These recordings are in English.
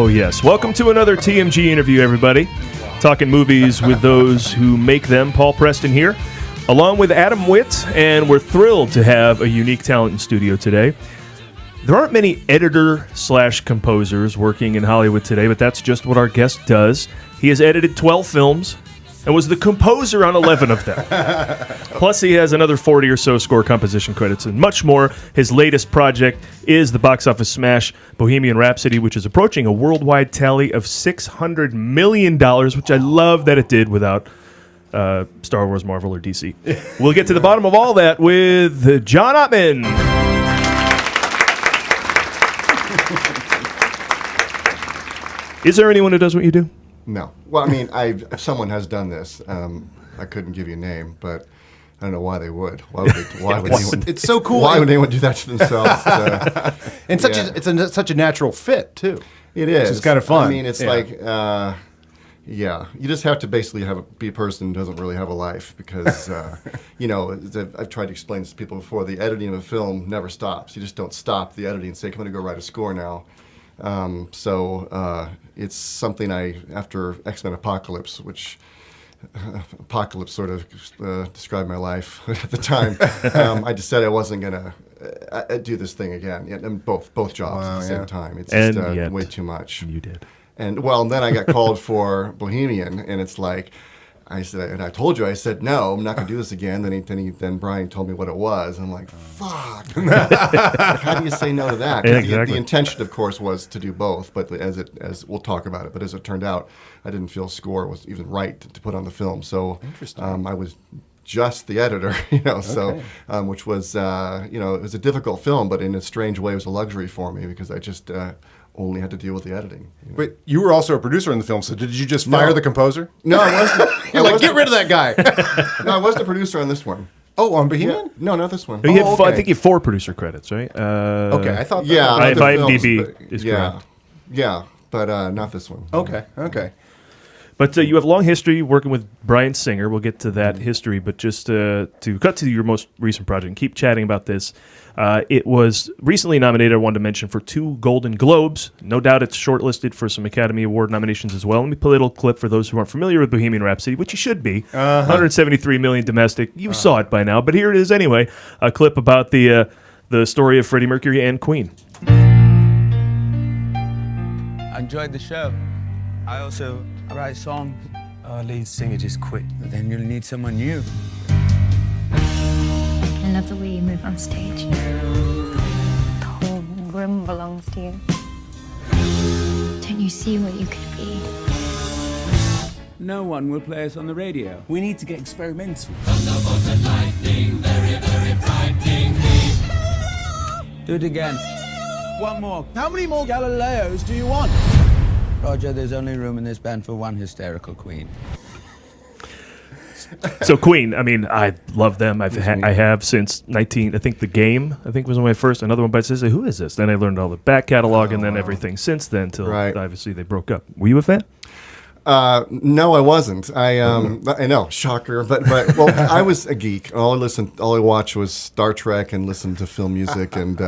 Oh, yes. Welcome to another TMG interview, everybody. Talking movies with those who make them. Paul Preston here, along with Adam Witt, and we're thrilled to have a unique talent in studio today. There aren't many editor/composers working in Hollywood today, but that's just what our guest does. He has edited 12 films and was the composer on 11 of them. Plus, he has another 40 or so score composition credits and much more. His latest project is the box office smash Bohemian Rhapsody, which is approaching a worldwide tally of $600 million, which I love that it did without Star Wars, Marvel, or DC. We'll get to the bottom of all that with John Ottman. Is there anyone who does what you do? No. Well, I mean, someone has done this. I couldn't give you a name, but I don't know why they would. Why would anyone? It's so cool. Why would anyone do that to themselves? And such a natural fit too. It is. It's kind of fun. I mean, it's like, you just have to basically be a person who doesn't really have a life because, I've tried to explain this to people before. The editing of a film never stops. You just don't stop the editing and say, "I'm going to go write a score now." It's something after X-Men Apocalypse, which Apocalypse sort of described my life at the time. I just said I wasn't going to do this thing again. And both jobs at the same time. It's just way too much. You did. And then I got called for Bohemian, and it's like, I said, and I told you, I said, no, I'm not going to do this again. Then Brian told me what it was. I'm like, fuck. How do you say no to that? Yeah, exactly. The intention, of course, was to do both. But as we'll talk about it. But as it turned out, I didn't feel score was even right to put on the film. So I was just the editor, which was, it was a difficult film, but in a strange way, it was a luxury for me because I just only had to deal with the editing. But you were also a producer in the film, so did you just fire the composer? No, I wasn't. You're get rid of that guy. No, I was the producer on this one. Oh, on Bohemian? Yeah. No, not this one. I think you have 4 producer credits, right? Okay, I thought that. If IMDb is correct. Yeah, but not this one. Okay. But you have a long history working with Bryan Singer. We'll get to that history, but just to cut to your most recent project and keep chatting about this. It was recently nominated, I wanted to mention, for 2 Golden Globes. No doubt it's shortlisted for some Academy Award nominations as well. Let me play a little clip for those who aren't familiar with Bohemian Rhapsody, which you should be. 173 million domestic. You saw it by now, but here it is anyway. A clip about the story of Freddie Mercury and Queen. I enjoyed the show. I also write songs. Our lead singer just quit. Then you'll need someone new. I love the way you move on stage. The whole room belongs to you. Don't you see what you could be? No one will play us on the radio. We need to get experimental. Thunderbolt and lightning, very, very frightening me. Do it again. One more. How many more Galileos do you want? Roger, there's only room in this band for one hysterical queen. So Queen, I mean, I love them. I have since I think The Game, was one of my first. Another one, but I said, who is this? Then I learned all the back catalog and then everything since then till obviously they broke up. Were you a fan? No, I wasn't. I know, shocker. But well, I was a geek. All I watched was Star Trek and listened to film music and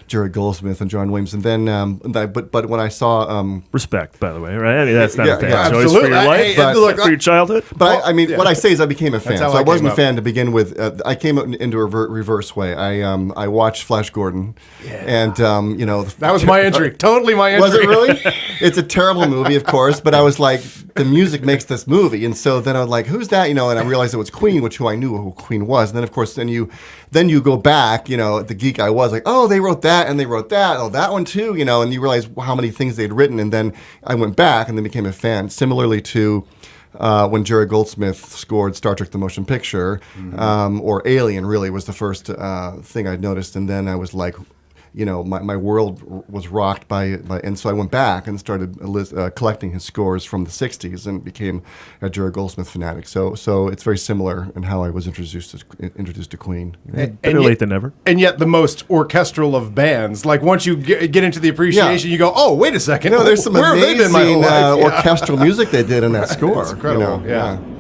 Jerry Goldsmith and John Williams. And then, but when I saw respect, by the way, right? I mean, that's not a bad choice absolutely. for your life, but for your childhood. But what I say is, I became a fan. So I wasn't a fan to begin with. I came up into a reverse way. I watched Flash Gordon, and that was my entry. Totally my entry. Was it really? It's a terrible movie, of course. But I was like, the music makes this movie, and so then I'm like, who's that? And I realized it was Queen, who I knew who Queen was. And then of course, then you go back, the geek I was, like, oh, they wrote that and they wrote that, oh, that one too, and you realize how many things they'd written, and then I went back and then became a fan. Similarly to when Jerry Goldsmith scored Star Trek: The Motion Picture, or Alien, really was the first thing I'd noticed, and then I was like, my world was rocked by and so I went back and started collecting his scores from the 60s and became a Jerry Goldsmith fanatic. So it's very similar in how I was introduced to Queen. Better late than never. And yet the most orchestral of bands. Like once you get into the appreciation, you go, oh, wait a second. There's some amazing orchestral music they did in that score. It's incredible.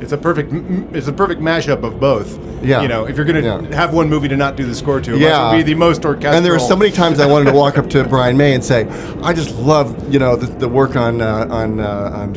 It's a perfect mashup of both. Yeah. If you're going to have one movie to not do the score to, it would be the most orchestral. And there are so many times times I wanted to walk up to Brian May and say, I just love, the work on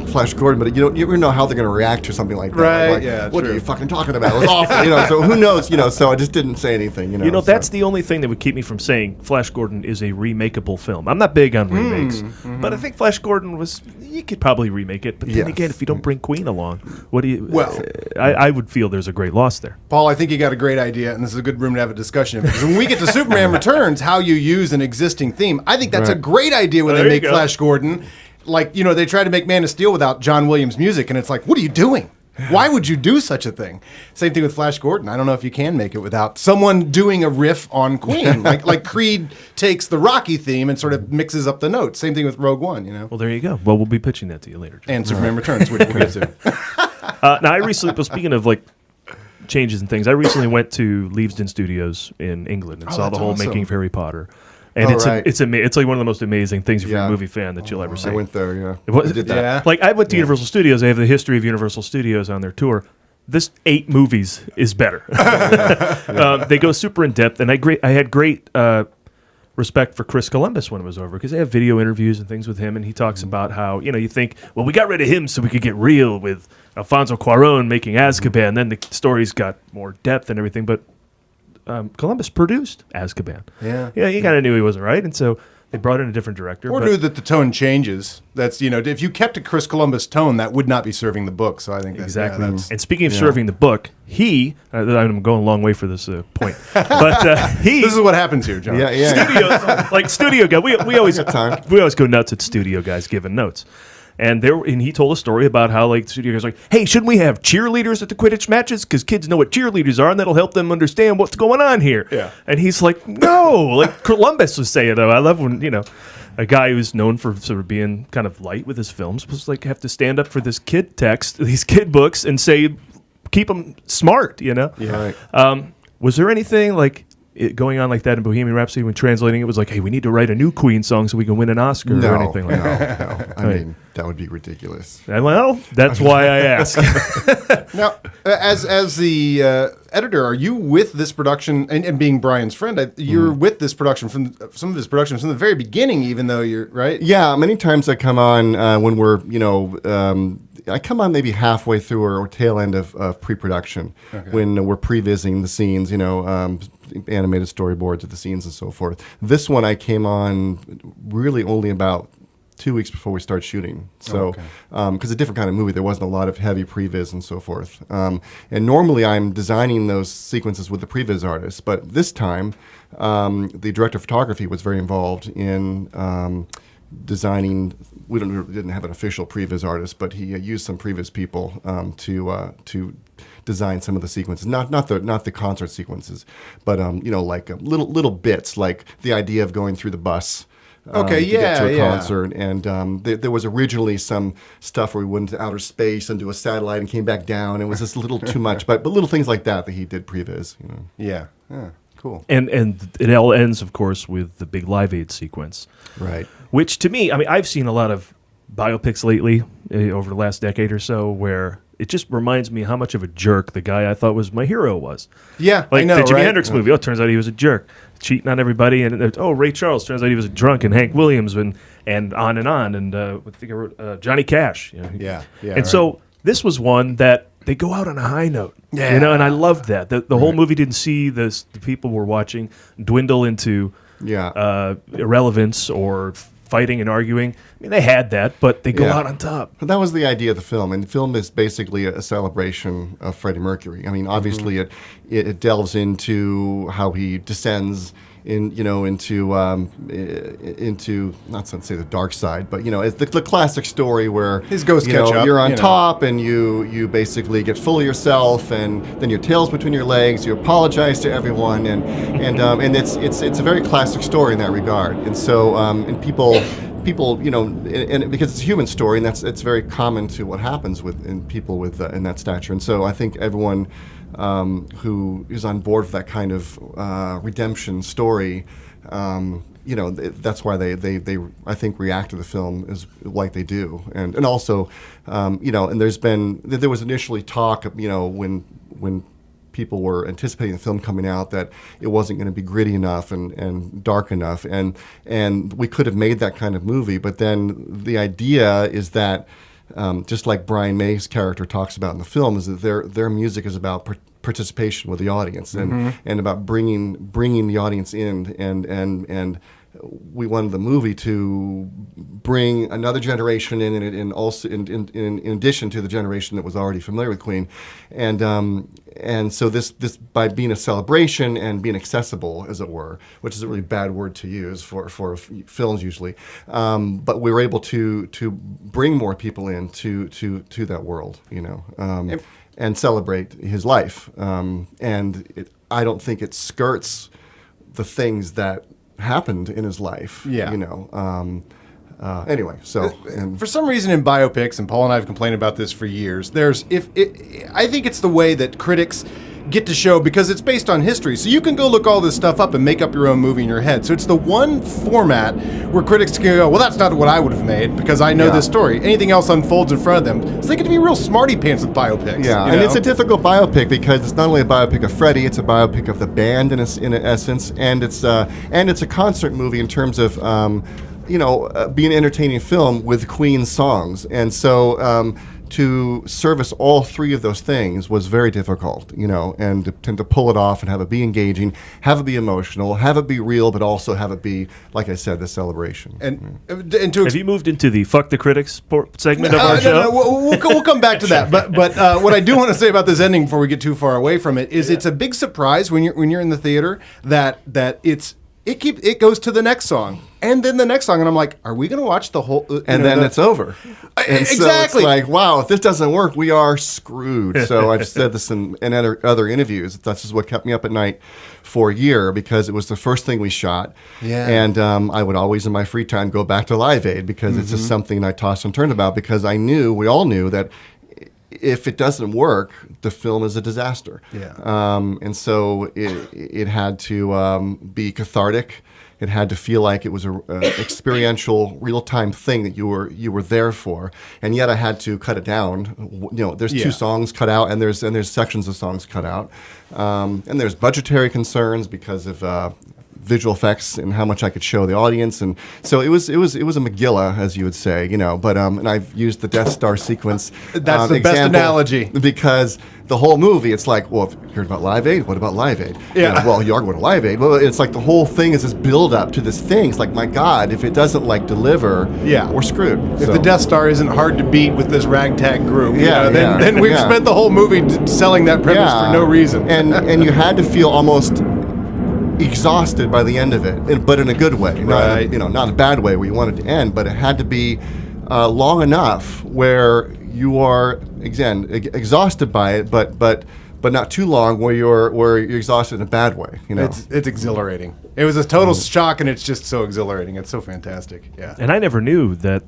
Flash Gordon, but you never know how they're going to react to something like that. Right, Like, yeah, what true. are you fucking talking about? It was awful, so who knows, so I just didn't say anything, That's the only thing that would keep me from saying Flash Gordon is a remakeable film. I'm not big on remakes, but I think Flash Gordon you could probably remake it, but then Yes. again, if you don't bring Queen along, what do you... Well- I would feel there's a great loss there. Paul, I think you got a great idea, and this is a good room to have a discussion. Because when we get to Superman Returns, how you use an existing theme, I think that's a great idea when There they you make go. Flash Gordon. Like, they try to make Man of Steel without John Williams' music, and it's like, what are you doing? Why would you do such a thing? Same thing with Flash Gordon. I don't know if you can make it without someone doing a riff on Queen. like Creed takes the Rocky theme and sort of mixes up the notes. Same thing with Rogue One, Well, there you go. Well, we'll be pitching that to you later. And Superman Returns, which we'll get to. Now, I recently, speaking of changes and things, I recently went to Leavesden Studios in England and saw the that's whole awesome. making of Harry Potter. And Oh, it's right. it's like one of the most amazing things if you're Yeah. a movie fan that you'll ever see. I went there, yeah. What- I did that. Yeah. Like I went to Universal Studios. They have the history of Universal Studios on their tour. This 8 movies is better. They go super in depth, and I had great respect for Chris Columbus when it was over because they have video interviews and things with him, and he talks about how you think, well, we got rid of him so we could get real with Alfonso Cuarón making Azkaban. Then the stories got more depth and everything, but Columbus produced Azkaban. Yeah. He kind of knew he wasn't right, and so they brought in a different director. Or but- knew that the tone changes. That's, if you kept a Chris Columbus tone, that would not be serving the book. So I think Exactly. that's And speaking of serving the book, I'm going a long way for this point, but this is what happens here, John. studio, studio guy. We always time. go nuts at studio guys giving notes. And he told a story about how the studio guys were like, hey, shouldn't we have cheerleaders at the Quidditch matches because kids know what cheerleaders are and that'll help them understand what's going on here. Yeah. And he's like, no, Columbus was saying though. I love when a guy who's known for sort of being kind of light with his films was have to stand up for this kid text, these kid books, and say, keep them smart. Right. Was there anything going on like that in Bohemian Rhapsody when translating it was like, hey, we need to write a new Queen song so we can win an Oscar or anything like that? No. I mean, that would be ridiculous. And, well, that's why I asked. Now, as the editor, are you with this production, and being Brian's friend, you're with this production from some of his productions from the very beginning, even though you're, right? Yeah, many times I come on when we're, I come on maybe halfway through or tail end of pre-production when we're pre-vising the scenes, animated storyboards of the scenes and so forth. This one I came on really only about 2 weeks before we start shooting. So, because a different kind of movie, there wasn't a lot of heavy previs and so forth. And normally I'm designing those sequences with the previs artist, but this time the director of photography was very involved in designing. We didn't have an official previs artist, but he used some previs people to design some of the sequences, not the concert sequences, but little bits like the idea of going through the bus. To get to a concert, and there was originally some stuff where we went into outer space and do a satellite and came back down. It was just a little too much, but little things like that he did previs. Yeah. Cool. And it all ends, of course, with the big Live Aid sequence. Right. Which, to me, I've seen a lot of biopics lately over the last decade or so where it just reminds me how much of a jerk the guy I thought was my hero was. Yeah, like I know, the Jimi right? Hendrix movie. Oh, it turns out he was a jerk, cheating on everybody. And Ray Charles, turns out he was a drunk, and Hank Williams, and on and on. And I think I wrote Johnny Cash. Yeah, And so this was one that they go out on a high note. Yeah. And I loved that. The whole movie didn't see the people were watching dwindle into irrelevance or fighting and arguing. I mean, they had that, but they go out on top. But that was the idea of the film, and the film is basically a celebration of Freddie Mercury. I mean, obviously, it delves into how he descends into not to say the dark side, but it's the classic story where his ghosts catch up. You're on top, and you basically get full of yourself, and then your tail's between your legs. You apologize to everyone, and it's a very classic story in that regard. And so and people, and because it's a human story, and it's very common to what happens in people with in that stature. And so I think everyone who is on board for that kind of redemption story, that's why they I think react to the film as like they do, and also and there was initially talk, when people were anticipating the film coming out that it wasn't going to be gritty enough and dark enough, and we could have made that kind of movie. But then the idea is that, just like Brian May's character talks about in the film, is that their music is about participation with the audience and about bringing the audience in, and we wanted the movie to bring another generation in, and also in addition to the generation that was already familiar with Queen, and so this by being a celebration and being accessible, as it were, which is a really bad word to use for films usually, but we were able to bring more people in to that world, and celebrate his life, I don't think it skirts the things that happened in his life. Yeah. Anyway, so for some reason in biopics, and Paul and I have complained about this for years, I think it's the way that critics get to show, because it's based on history. So you can go look all this stuff up and make up your own movie in your head. So it's the one format where critics can go, well, that's not what I would have made because I know this story. Anything else unfolds in front of them. So they get to be real smarty pants with biopics. Yeah, and it's a difficult biopic because it's not only a biopic of Freddie, it's a biopic of the band in essence, and it's a concert movie in terms of being an entertaining film with Queen songs, and so to service all three of those things was very difficult, and to pull it off and have it be engaging, have it be emotional, have it be real, but also have it be, like I said, the celebration. And have you moved into the fuck the critics segment of our show? No, we'll come back to that. But what I do want to say about this ending before we get too far away from it is it's a big surprise when you're in the theater that it goes to the next song and then the next song, and I'm like, are we going to watch the whole? And then it's over. And exactly. So it's like, wow, if this doesn't work, we are screwed. So I've said this in other interviews. That's just what kept me up at night for a year, because it was the first thing we shot. Yeah. And I would always, in my free time, go back to Live Aid because it's just something I tossed and turned about, because we all knew that if it doesn't work, the film is a disaster. Yeah. And so it had to be cathartic. It had to feel like it was an experiential, real-time thing that you were there for. And yet I had to cut it down. There's two songs cut out, and there's sections of songs cut out. And there's budgetary concerns because of visual effects and how much I could show the audience, and so it was a Megillah, as you would say, But and I've used the Death Star sequence. That's the best analogy, because the whole movie, it's like, well, if you heard about Live Aid, what about Live Aid? Yeah. Well, you are going to Live Aid. Well, it's like the whole thing is this build up to this thing. It's like, my God, if it doesn't deliver, we're screwed. If the Death Star isn't hard to beat with this ragtag group, then we've spent the whole movie selling that premise for no reason. And you had to feel almost exhausted by the end of it, but in a good way, right? Not a bad way where you want it to end, but it had to be long enough where you are again exhausted by it, but not too long where you're exhausted in a bad way. It's exhilarating. It was a total shock, and it's just so exhilarating. It's so fantastic. Yeah. And I never knew that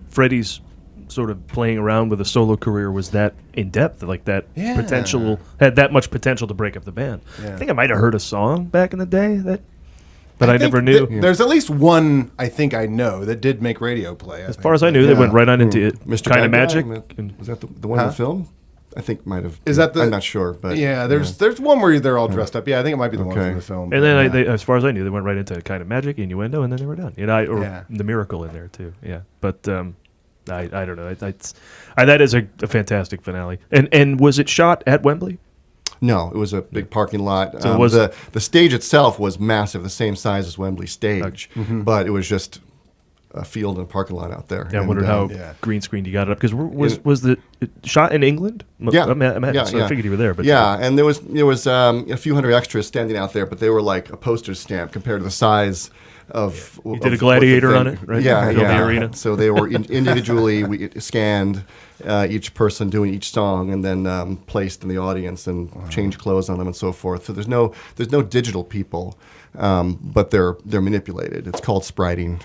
Freddie's sort of playing around with a solo career was that in depth, like that potential, had that much potential to break up the band. I think I might have heard a song back in the day but I never knew. There's at least one I think I know that did make radio play. As far as I knew, they went right on into it. Mr. Kind of Bad Magic. Guy? Was that the one in the film? I think might have. Is that the? I'm not sure, but there's one where they're all dressed up. Yeah, I think it might be the one from the film. And then they, as far as I knew, they went right into Kind of Magic, Innuendo, and then they were done. The Miracle in there too. Yeah, but. I don't know. That is a fantastic finale. And was it shot at Wembley? No, it was a big parking lot. So the stage itself was massive, the same size as Wembley stage, but it was just a field and a parking lot out there. Yeah, I wondered how green screened you got it up, because was it shot in England? Yeah, I figured you were there. But and there was a few hundred extras standing out there, but they were like a postage stamp compared to the size of. You did a gladiator on it, right? Yeah, The arena. So they were individually we scanned each person doing each song, and then placed in the audience and changed clothes on them and so forth. So there's no digital people, but they're manipulated. It's called spriting.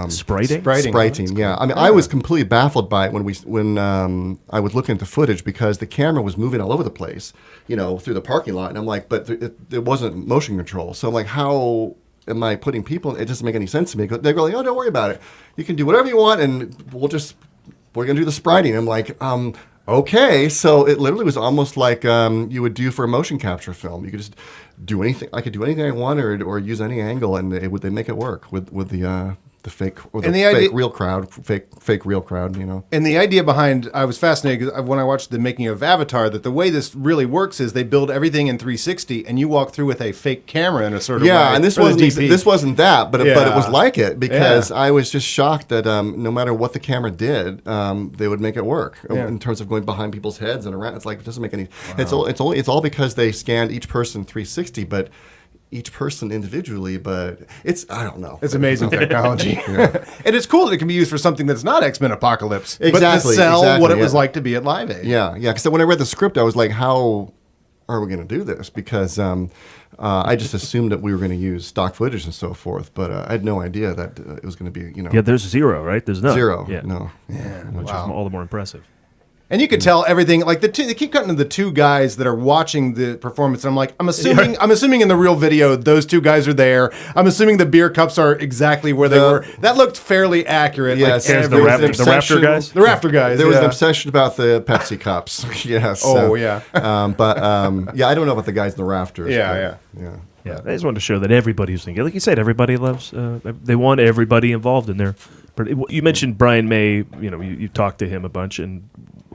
Spriting, yeah. I mean, I was completely baffled by it when I was looking at the footage, because the camera was moving all over the place, through the parking lot, and I'm like, but it wasn't motion control. So I'm like, how am I putting people? It doesn't make any sense to me. They go like, oh, don't worry about it. You can do whatever you want, and we're going to do the spriting. I'm like, okay, so it literally was almost like you would do for a motion capture film. You could just do anything. I could do anything I wanted, or use any angle, and they make it work with the fake or the, fake real crowd, fake real crowd. You know. And the idea behind, I was fascinated when I watched the making of Avatar, that the way this really works is they build everything in 360, and you walk through with a fake camera in a sort of way. And this wasn't that, but it was like it, because Yeah. I was just shocked that no matter what the camera did, they would make it work in terms of going behind people's heads and around. It's like it doesn't make any. Wow. It's all because they scanned each person 360, but. Each person individually, but I don't know. It's amazing technology. And it's cool that it can be used for something that's not X-Men Apocalypse, but to Exactly, sell what it was like to be at Live Aid. Yeah, because when I read the script, I was like, how are we going to do this? Because I just assumed that we were going to use stock footage and so forth, but I had no idea that it was going to be, Yeah, there's zero, right? There's none. Zero. Yeah. No. Which is all the more impressive. And you could tell everything, like they keep cutting to the two guys that are watching the performance. And I'm like, I'm assuming in the real video those two guys are there. I'm assuming the beer cups are exactly where they were. That looked fairly accurate. Yes, like the Rafter guys. The Rafter guys. There was an obsession about the Pepsi cups. Yes. Yeah. I don't know about the guys in the rafters. Yeah. Yeah, I just wanted to show that everybody's thinking. Like you said, everybody loves. They want everybody involved in there. But you mentioned Brian May. You talked to him a bunch. And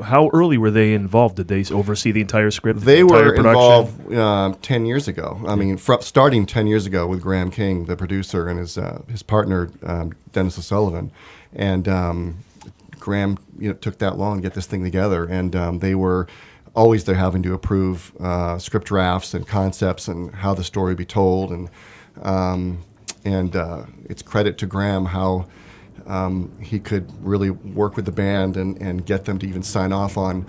how early were they involved? Did they oversee the entire script? They were production? involved 10 years ago. I mean, starting 10 years ago with Graham King, the producer, and his partner Dennis O'Sullivan, and Graham took that long to get this thing together, and they were always there having to approve script drafts and concepts and how the story would be told, and it's credit to Graham how he could really work with the band and get them to even sign off on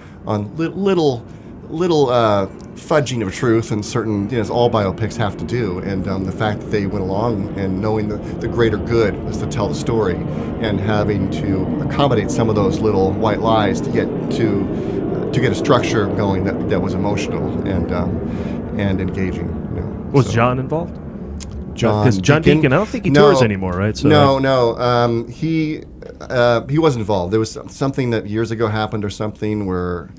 little fudging of truth and certain, as all biopics have to do, and the fact that they went along and knowing the greater good was to tell the story, and having to accommodate some of those little white lies to get a structure going that was emotional and engaging. Was John involved? John Deacon, I don't think he tours anymore, right? So no. He wasn't involved. There was something that years ago happened or something where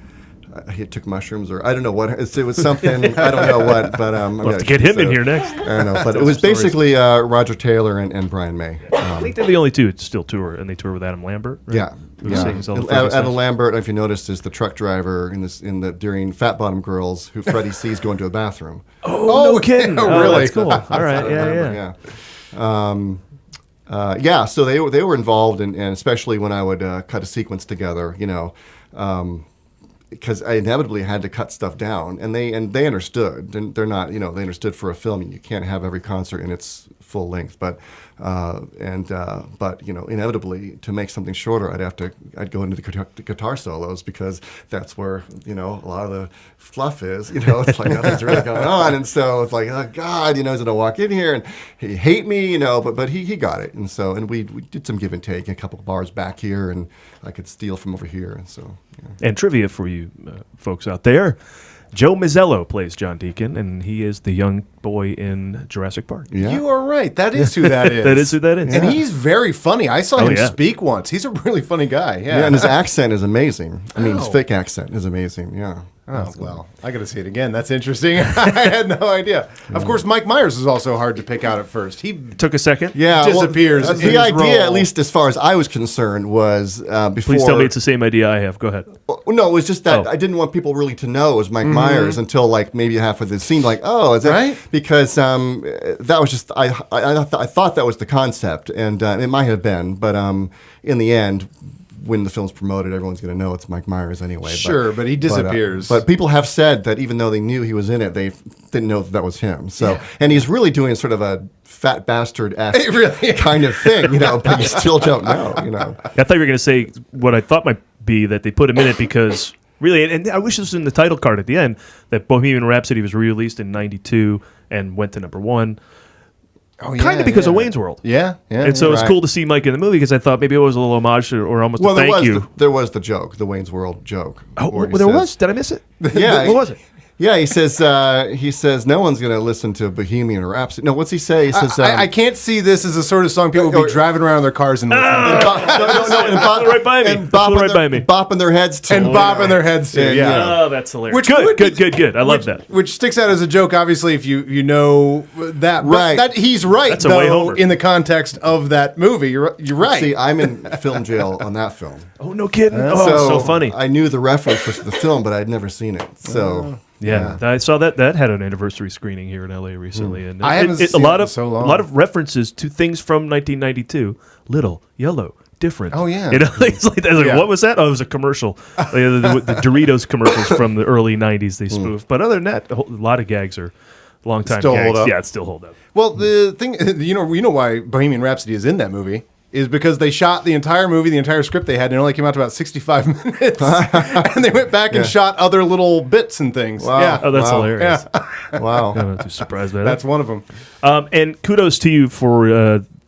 he took mushrooms, or I don't know what. It was something, I don't know what, but we'll have to get him in here next. I don't know, but it was basically Roger Taylor and Brian May. I think they're the only two that still tour, and they tour with Adam Lambert. Right? Yeah. Adam Lambert, if you noticed, is the truck driver during Fat Bottom Girls, who Freddie sees go into a bathroom. Oh, no kidding! Really? That's cool. All right, yeah. So they were involved, and especially when I would cut a sequence together, because I inevitably had to cut stuff down, and they understood. And they're not, they understood for a film you can't have every concert in its full length, but inevitably to make something shorter, I'd go into the guitar solos, because that's where a lot of the fluff is. It's like nothing's really going on, and so it's like, oh God, he's gonna walk in here and he hate me, but he got it, and we did some give and take, a couple of bars back here, and I could steal from over here, and so. Yeah. And trivia for you folks out there. Joe Mazzello plays John Deacon, and he is the young boy in Jurassic Park. Yeah. You are right. That is who that is. That is who that is. And he's very funny. I saw him yeah. speak once. He's a really funny guy. Yeah, and his accent is amazing. I mean, his fake accent is amazing. Yeah. Oh, well, I got to see it again. That's interesting. I had no idea. Of course, Mike Myers is also hard to pick out at first. He took a second. Yeah, disappears. Well, the idea, at least as far as I was concerned, was before. Please tell me it's the same idea I have. Go ahead. No, it was just that I didn't want people really to know it was Mike Myers until like maybe half of the scene. Like, oh, is that right? Because that was just I thought that was the concept, and it might have been, but in the end, when the film's promoted, everyone's going to know it's Mike Myers anyway. Sure, but he disappears. But people have said that even though they knew he was in it, they didn't know that was him. So, and he's really doing sort of a fat bastard-esque kind of thing, but you still don't know, I thought you were going to say what I thought might be that they put him in it because really, and I wish this was in the title card at the end, that Bohemian Rhapsody was re-released in '92 and went to #1. Kind of because of Wayne's World. Yeah. And so it's cool to see Mike in the movie because I thought maybe it was a little homage or almost a thank you. There was the joke, the Wayne's World joke. Oh, there was? Did I miss it? Yeah. What was it? Yeah, he says no one's going to listen to Bohemian Rhapsody. No, what's he say? He says I can't see this as a sort of song people would be driving around in their cars and listening to. right by me. And bopping their heads to. And bobbing their heads to. Yeah. Oh, that's hilarious. Good. I love that. Which sticks out as a joke, obviously, if you know that. But Right. that he's right, That's a way though, Homer. in the context of that movie. You're right. See, I'm in film jail on that film. Oh, no kidding. Oh, so funny. I knew the reference was to the film, but I'd never seen it. So. Yeah, I saw that had an anniversary screening here in LA recently, and I haven't seen it in so long. a lot of references to things from 1992. Little, yellow, different. Oh, yeah. You know, it's like, Yeah. what was that? Oh, it was a commercial. The Doritos commercials from the early 90s they spoofed. But other than that, a lot of gags are long time Still gags. hold up. Yeah, it still hold up. Well, the thing, you know why Bohemian Rhapsody is in that movie is because they shot the entire movie, the entire script they had, and it only came out to about 65 minutes. And they went back and shot other little bits and things. Wow. Yeah. Oh, that's hilarious. Yeah. Wow. I'm not too surprised by that. That's one of them. And kudos to you for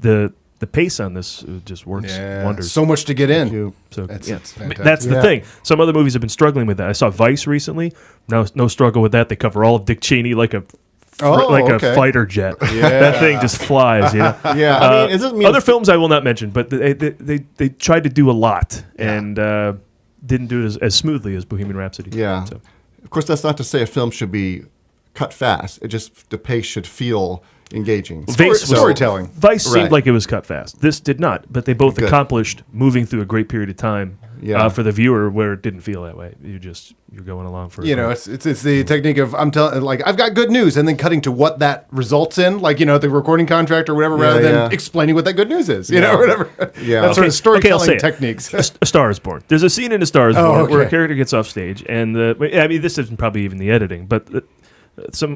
the pace on this. It just works wonders. So much to get in. So It's fantastic. that's the thing. Some other movies have been struggling with that. I saw Vice recently. No struggle with that. They cover all of Dick Cheney like a a fighter jet. That thing just flies. You know? Yeah. I mean, it doesn't mean other films I will not mention, but they tried to do a lot and didn't do it as smoothly as Bohemian Rhapsody. Yeah. So. Of course, that's not to say a film should be cut fast. It just the pace should feel engaging. Storytelling. Vice seemed Right. like it was cut fast. This did not, but they both Good. accomplished moving through a great period of time Yeah. for the viewer where it didn't feel that way. You're going along for You know, it's the technique of I'm telling, like, I've got good news, and then cutting to what that results in, like, you know, the recording contract or whatever, rather than explaining what that good news is, you know, whatever. Yeah. That sort of storytelling I'll say it. techniques. A Star is Born. There's a scene in A Star is Born where a okay. character gets off stage, and I mean, this isn't probably even the editing, but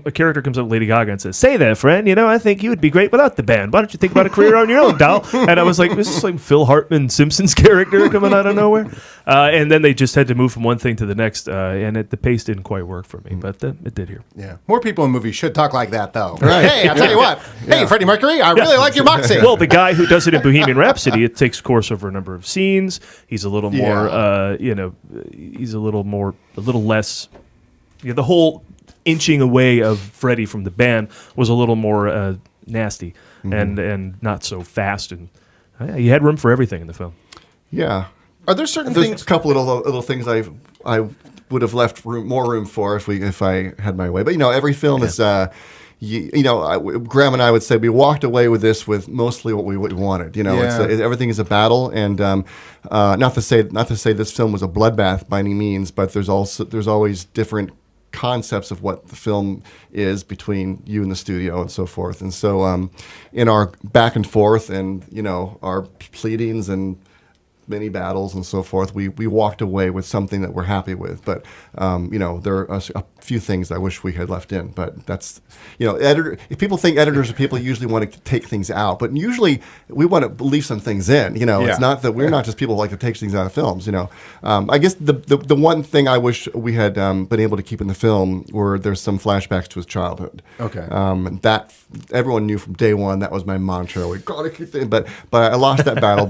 a character comes up to Lady Gaga and says, "Say there, friend, you know, I think you would be great without the band. Why don't you think about a career on your own, doll?" And I was like, this is like Phil Hartman Simpsons character coming out of nowhere. And then they just had to move from one thing to the next, and the pace didn't quite work for me, but it did here. Yeah. More people in movies should talk like that, though. Right. Hey, I'll tell you what. Hey, Freddie Mercury, I really like your boxing. Well, the guy who does it in Bohemian Rhapsody, it takes course over a number of scenes. He's a little more, he's a little less, the whole inching away of Freddie from the band was a little more nasty and not so fast, and you had room for everything in the film. Yeah. Are there certain There's things? a couple little things I would have left more room for if I had my way. But you know, every film is Graham and I would say we walked away with this with mostly what we wanted. You know, everything is a battle, and not to say this film was a bloodbath by any means, but there's always different concepts of what the film is between you and the studio and so forth. And so in our back and forth and, you know, our pleadings and many battles and so forth, we walked away with something that we're happy with. But, you know, there are a few things I wish we had left in. But that's, you know, if people think editors are people usually want to take things out. But usually we want to leave some things in. You know, it's not that we're not just people who like to take things out of films, you know. I guess the one thing I wish we had been able to keep in the film were there's some flashbacks to his childhood. Okay. That everyone knew from day one. That was my mantra. We gotta keep it. But I lost that battle.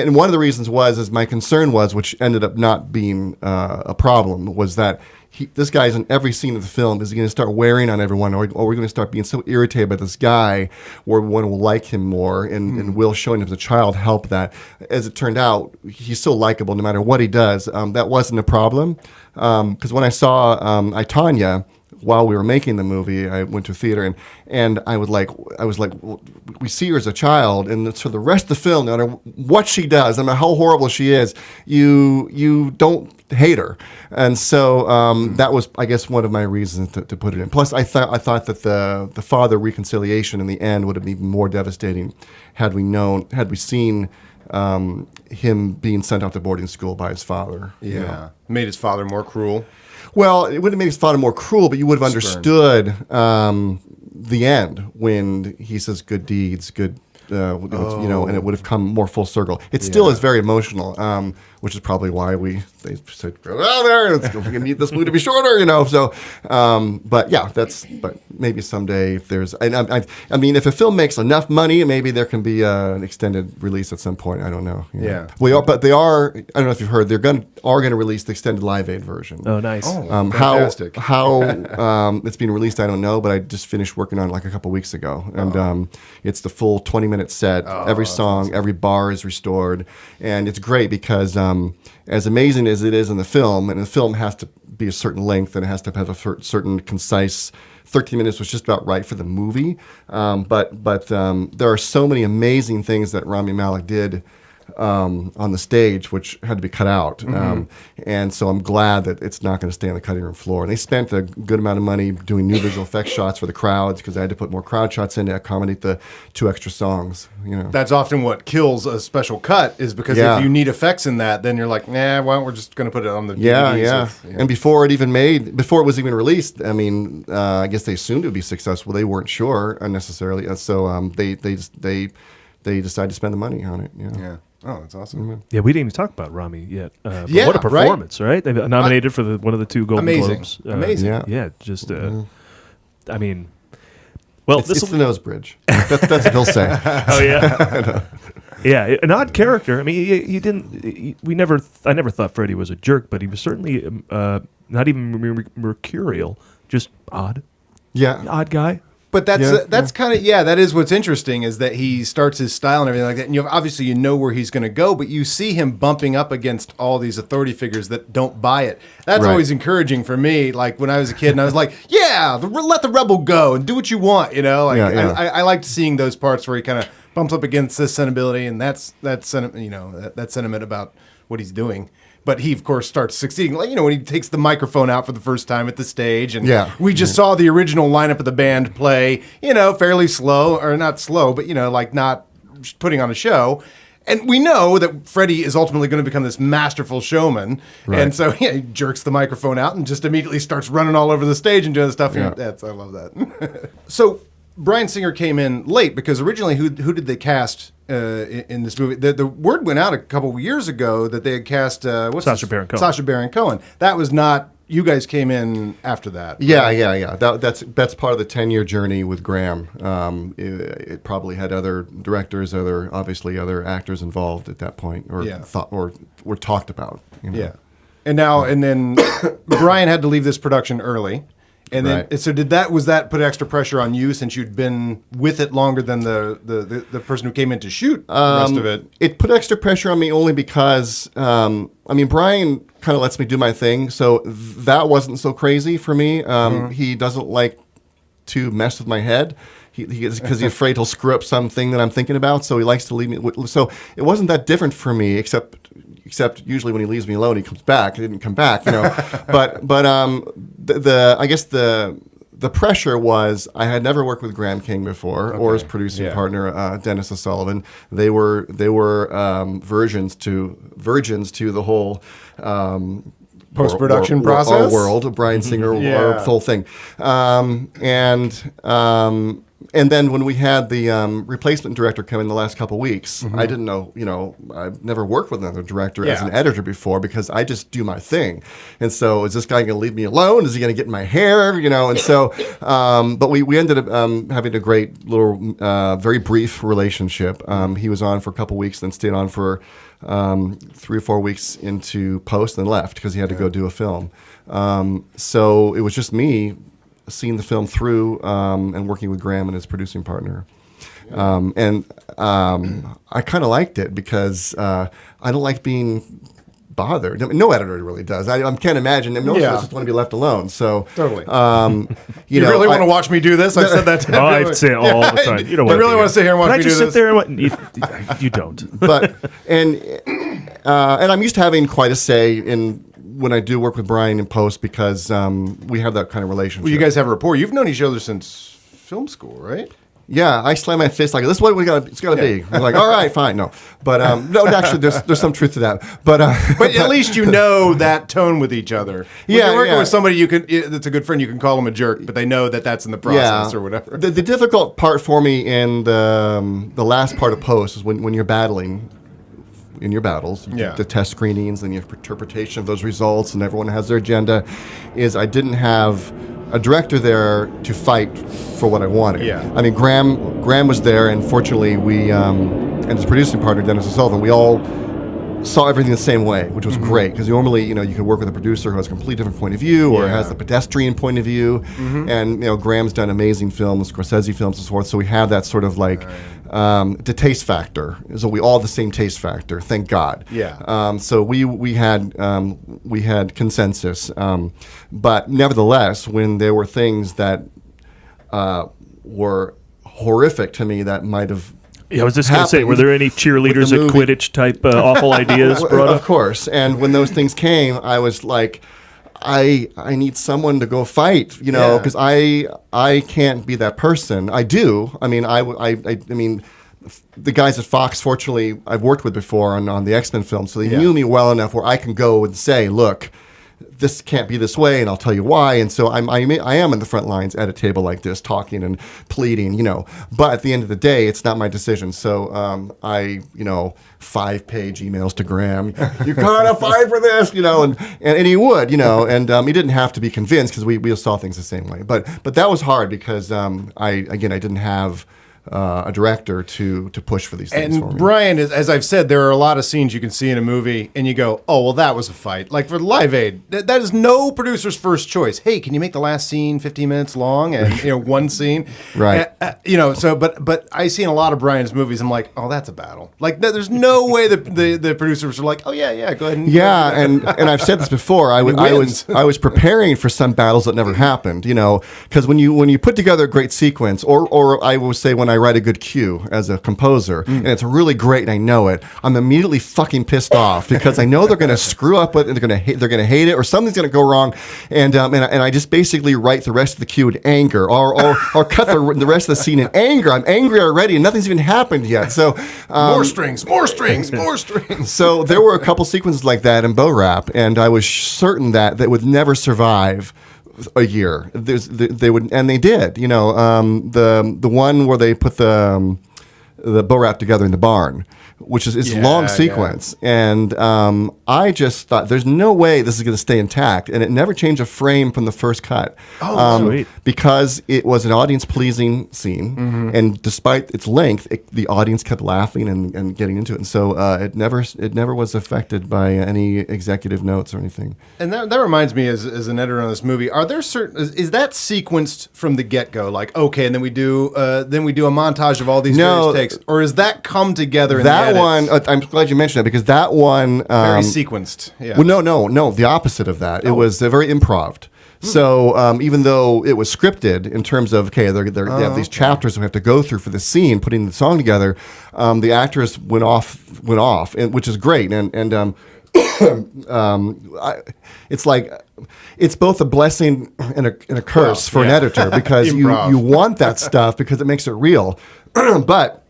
And one of the reasons is my concern was, which ended up not being a problem, was that this guy's in every scene of the film. Is he going to start wearing on everyone, or are we going to start being so irritated by this guy where one will like him more, and Will showing him as a child help that? As it turned out, he's so likable no matter what he does. That wasn't a problem, because when I saw I, Tonya, while we were making the movie, I went to theater and I was like, well, we see her as a child, and for the rest of the film, no matter what she does, no matter how horrible she is, you don't hate her. And so that was, I guess, one of my reasons to put it in. Plus, I thought that the father reconciliation in the end would have been even more devastating had we seen him being sent out to boarding school by his father. Yeah. You know? Made his father more cruel. Well, it would have made his father more cruel, but you would have understood the end when he says good deeds, good and it would have come more full circle. It still is very emotional, which is probably why they said, go out there, we're gonna need this movie to be shorter, So, but maybe someday if there's, I mean, if a film makes enough money, maybe there can be an extended release at some point. I don't know. Yeah. But they are. I don't know if you've heard. They're going to release the extended Live Aid version. Oh, nice. Fantastic. How it's being released, I don't know, but I just finished working on it like a couple weeks ago, and it's the full 20-minute set. Every song, every bar is restored, and it's great because as amazing as it is in the film, and the film has to be a certain length and it has to have a certain concise. 13 minutes was just about right for the movie, but there are so many amazing things that Rami Malek did on the stage, which had to be cut out. And so I'm glad that it's not going to stay on the cutting room floor. And they spent a good amount of money doing new visual effects shots for the crowds because I had to put more crowd shots in to accommodate the 2 extra songs. That's often what kills a special cut is because if you need effects in that, then you're like, nah, well, we're just going to put it on the DVDs. And before it was even released, I mean, I guess they assumed it would be successful. They weren't sure necessarily. So they decided to spend the money on it. Yeah. Oh, that's awesome. Yeah, we didn't even talk about Rami yet. But Yeah, what a performance, right? They nominated for one of the 2 Golden Globes. Amazing. Yeah, just, I mean, well, It's the nose bridge. That's what he'll say. Oh yeah, yeah, an odd character. I mean, I never thought Freddie was a jerk, but he was certainly not even mercurial, just odd. Yeah, odd guy. But that's kind of that is what's interesting is that he starts his style and everything like that. And obviously you know where he's going to go, but you see him bumping up against all these authority figures that don't buy it. That's always encouraging for me. Like when I was a kid and I was like, let the rebel go and do what you want. I liked seeing those parts where he kind of bumps up against this sensibility and that sentiment about what he's doing. But he, of course, starts succeeding. Like, when he takes the microphone out for the first time at the stage. And we just saw the original lineup of the band play, fairly slow, or not slow, but, like not putting on a show. And we know that Freddie is ultimately going to become this masterful showman. Right. And so he jerks the microphone out and just immediately starts running all over the stage and doing stuff. Yeah. I love that. So Bryan Singer came in late because originally who did they cast in this movie? The word went out a couple of years ago that they had cast Sacha Baron Cohen. Sacha Baron Cohen. That was not. You guys came in after that. Yeah. That's part of the 10-year journey with Graham. It probably had other directors, obviously other actors involved at that point, or thought or were talked about. Yeah, and then Bryan had to leave this production early. And then, so was that put extra pressure on you since you'd been with it longer than the person who came in to shoot the rest of it? It put extra pressure on me only because, Bryan kind of lets me do my thing, so that wasn't so crazy for me. He doesn't like to mess with my head. Because he's afraid he'll screw up something that I'm thinking about, so he likes to leave me. So it wasn't that different for me, except usually when he leaves me alone, he comes back. He didn't come back, But I guess the pressure was I had never worked with Graham King before, or his producing partner Dennis O'Sullivan. They were virgins to the whole. Post-production process? Our world, Bryan Singer, our whole thing. And then when we had the replacement director come in the last couple of weeks, I didn't know, I've never worked with another director as an editor before because I just do my thing. And so is this guy going to leave me alone? Is he going to get in my hair? And so, but we ended up having a great little, very brief relationship. He was on for a couple of weeks, then stayed on for 3 or 4 weeks into post and left because he had to go do a film. So it was just me seeing the film through and working with Graham and his producing partner. And I kind of liked it because I don't like being bothered. I mean, no editor really does. I can't imagine. Most of us just want to be left alone. So totally. You really want to watch me do this? I've said that. I say it all the time. You don't really want to sit here and watch me do this. Can I just sit there and you don't. But and I'm used to having quite a say in when I do work with Bryan in post because we have that kind of relationship. Well, you guys have a rapport. You've known each other since film school, right? Yeah, I slam my fist like this is what it's got to be. I'm like, all right, fine, no, but no, actually, there's some truth to that. But at least you know that tone with each other. When you're working with somebody that's a good friend, you can call them a jerk, but they know that that's in the process or whatever. The difficult part for me in the last part of post is when you're battling. In your battles, the test screenings and your interpretation of those results, and everyone has their agenda, is I didn't have a director there to fight for what I wanted. Yeah. I mean, Graham was there, and fortunately we, and his producing partner, Dennis O'Sullivan, we all saw everything the same way, which was great, because normally, you could work with a producer who has a completely different point of view or has the pedestrian point of view, and, Graham's done amazing films, Scorsese films and so forth, so we have that sort of like, the taste factor. So we all have the same taste factor, thank God. Yeah. So we had consensus, but nevertheless, when there were things that were horrific to me that might have I was just going to say, were there any cheerleaders at Quidditch type awful ideas brought up? Of course. And when those things came, I was like, I need someone to go fight, because I can't be that person. I do. I mean, I mean, the guys at Fox, fortunately, I've worked with before on the X-Men film, so they knew me well enough where I can go and say, look, this can't be this way, and I'll tell you why. And so I am in the front lines at a table like this, talking and pleading, But at the end of the day, it's not my decision. So I 5-page emails to Graham. You gotta fight for this, and he would, and he didn't have to be convinced because we saw things the same way. But that was hard because I didn't have a director to push for these things for me. And Brian, as I've said, there are a lot of scenes you can see in a movie and you go, oh, well, that was a fight. Like for Live Aid, that is no producer's first choice. Hey, can you make the last scene 15 minutes long and one scene? Right. But I see in a lot of Brian's movies, I'm like, oh, that's a battle. Like there's no way the producers are like, oh yeah, go ahead. And I've said this before. I was preparing for some battles that never happened. Because when you put together a great sequence, or I will say when I write a good cue as a composer, and it's really great, and I know it, I'm immediately fucking pissed off because I know they're going to screw up with it, and they're going to hate it, or something's going to go wrong, and I just basically write the rest of the cue in anger, or cut the rest of the scene in anger. I'm angry already, and nothing's even happened yet. So more strings. So there were a couple sequences like that in BoRhap, and I was certain that would never survive a year. They would, and they did. The one where they put the BoRhap together in the barn, which is a long sequence, and I just thought there's no way this is going to stay intact, and it never changed a frame from the first cut. Sweet. Because it was an audience-pleasing scene, and despite its length, the audience kept laughing and getting into it, and so it never was affected by any executive notes or anything. And that reminds me, as an editor on this movie, are there is that sequenced from the get-go? Like, okay, and then we do a montage of all these various takes, or is that come together in the edits? One, I'm glad you mentioned that because that one very sequenced. Yeah. Well, no, the opposite of that. It was very improv. So even though it was scripted in terms of they have these chapters we have to go through for the scene, putting the song together, the actors went off, which is great, and it's like it's both a blessing and a curse for an editor because you want that stuff because it makes it real, but.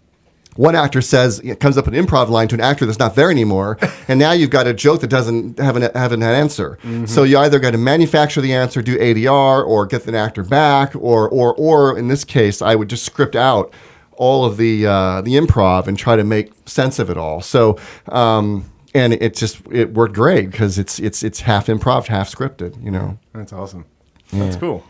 One actor says it comes up an improv line to an actor that's not there anymore, and now you've got a joke that doesn't have an answer. So you either got to manufacture the answer, do ADR, or get the actor back, or in this case, I would just script out all of the improv and try to make sense of it all. So and it worked great because it's half improv, half scripted. That's awesome. That's cool.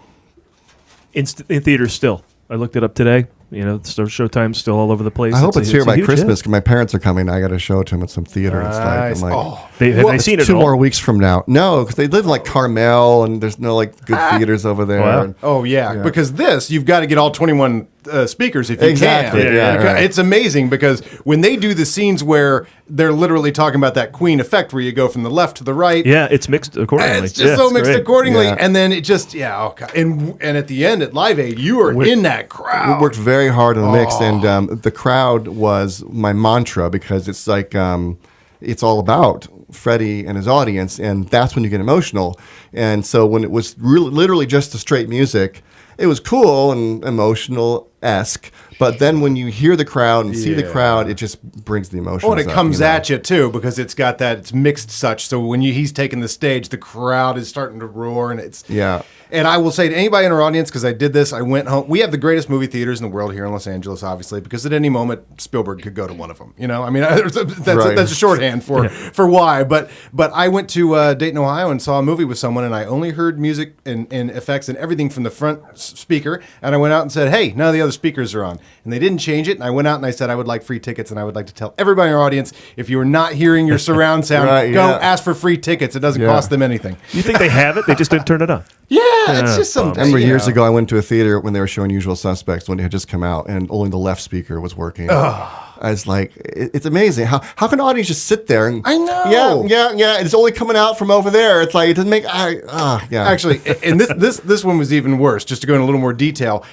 In theaters still. I looked it up today. Showtime's still all over the place. I hope it's here by Christmas hit. because my parents are coming. I got to show it to them at some theater. Nice. It's like, have they seen it 2 more weeks from now. No, because they live in like Carmel and there's no good theaters over there. Wow. And, Oh yeah, because you've got to get all 21 speakers if you Exactly, can. yeah, right. It's amazing because when they do the scenes where they're literally talking about that Queen effect where you go from the left to the right. Yeah, it's mixed accordingly. It's just so mixed great. accordingly, Yeah. and then it just and at the end at Live Aid, you are in that crowd. We worked very hard on the mix, and the crowd was my mantra because it's like it's all about Freddie and his audience, and that's when you get emotional. And so when it was literally just the straight music, it was cool and emotional-esque. But then when you hear the crowd and see the crowd, it just brings the emotions. Oh, and it up, comes you know? at you too, because it's got that, it's mixed such. So when he's taking the stage, the crowd is starting to roar, and it's And I will say to anybody in our audience, because I did this, I went home. We have the greatest movie theaters in the world here in Los Angeles, obviously, because at any moment Spielberg could go to one of them. You know, I mean, that's a shorthand for why. But I went to Dayton, Ohio, and saw a movie with someone, and I only heard music and effects and everything from the front speaker. And I went out and said, "Hey, none of the other speakers are on," and they didn't change it. And I went out and I said, "I would like free tickets," and I would like to tell everybody in our audience, if you are not hearing your surround sound, go ask for free tickets. It doesn't cost them anything. You think they have it? They just didn't turn it on. Yeah, it's just something. I remember years ago, I went to a theater when they were showing Usual Suspects when it had just come out, and only the left speaker was working. I was like, it's amazing. How can the audience just sit there and I know. Yeah. It's only coming out from over there. It's like it doesn't make. Actually, and this one was even worse. Just to go in a little more detail,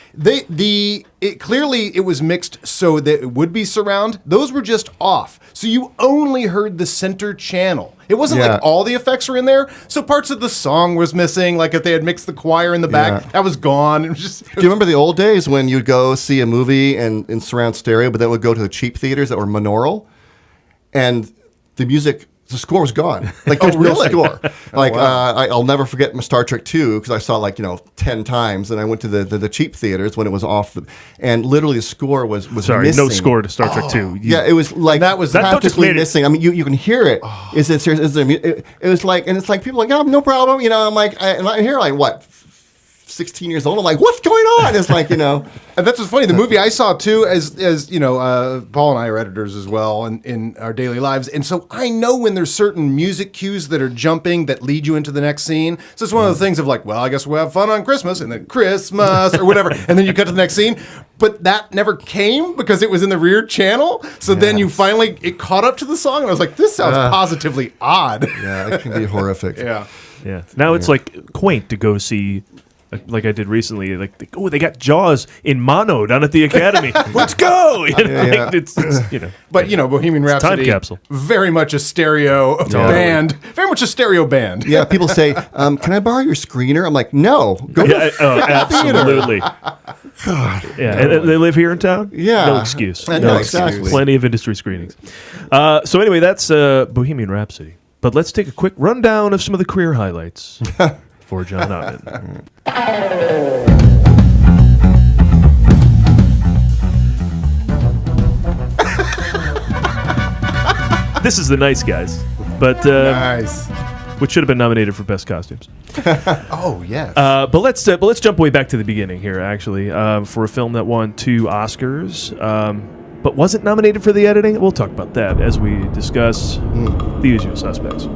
clearly it was mixed so that it would be surround. Those were just off, so you only heard the center channel. It wasn't like all the effects were in there, so parts of the song was missing. Like if they had mixed the choir in the back, that was gone. It was just. Do you remember the old days when you'd go see a movie and in surround stereo, but then would go to the cheap theaters that were monaural, and the score was gone. Like there's no score. Like I'll never forget my Star Trek 2 because I saw 10 times, and I went to the cheap theaters when it was off, and literally the score was Sorry, missing. no score to Star Trek 2. It was like that was practically missing. I mean, you can hear it. Is it serious? It was like, and it's like people are like, oh, no problem. You know, I'm like, and I hear like what. 16 years old. I'm like, what's going on? It's like, you know. And that's what's funny. The movie I saw too, as you know, Paul and I are editors as well in our daily lives. And so I know when there's certain music cues that are jumping that lead you into the next scene. So it's one of the things of like, well, I guess we'll have fun on Christmas and then Christmas or whatever. And then you cut to the next scene. But that never came because it was in the rear channel. So then it caught up to the song. And I was like, this sounds positively odd. Yeah, it can be horrific. Yeah. Now it's like quaint to go see. Like I did recently, they got Jaws in mono down at the Academy. Let's go! It's But Bohemian Rhapsody, time capsule. Very much a stereo band. Very much a stereo band. Yeah, people say, "Can I borrow your screener?" I'm like, "No, go to the absolutely." God, and they live here in town. Yeah, no excuse. No, exactly. Plenty of industry screenings. So anyway, that's Bohemian Rhapsody. But let's take a quick rundown of some of the career highlights. For John Ottman. This is The Nice Guys, but nice. Which should have been nominated for best costumes. Oh yes. But let's jump way back to the beginning here. Actually, for a film that won 2 Oscars, but wasn't nominated for the editing. We'll talk about that as we discuss The Usual Suspects.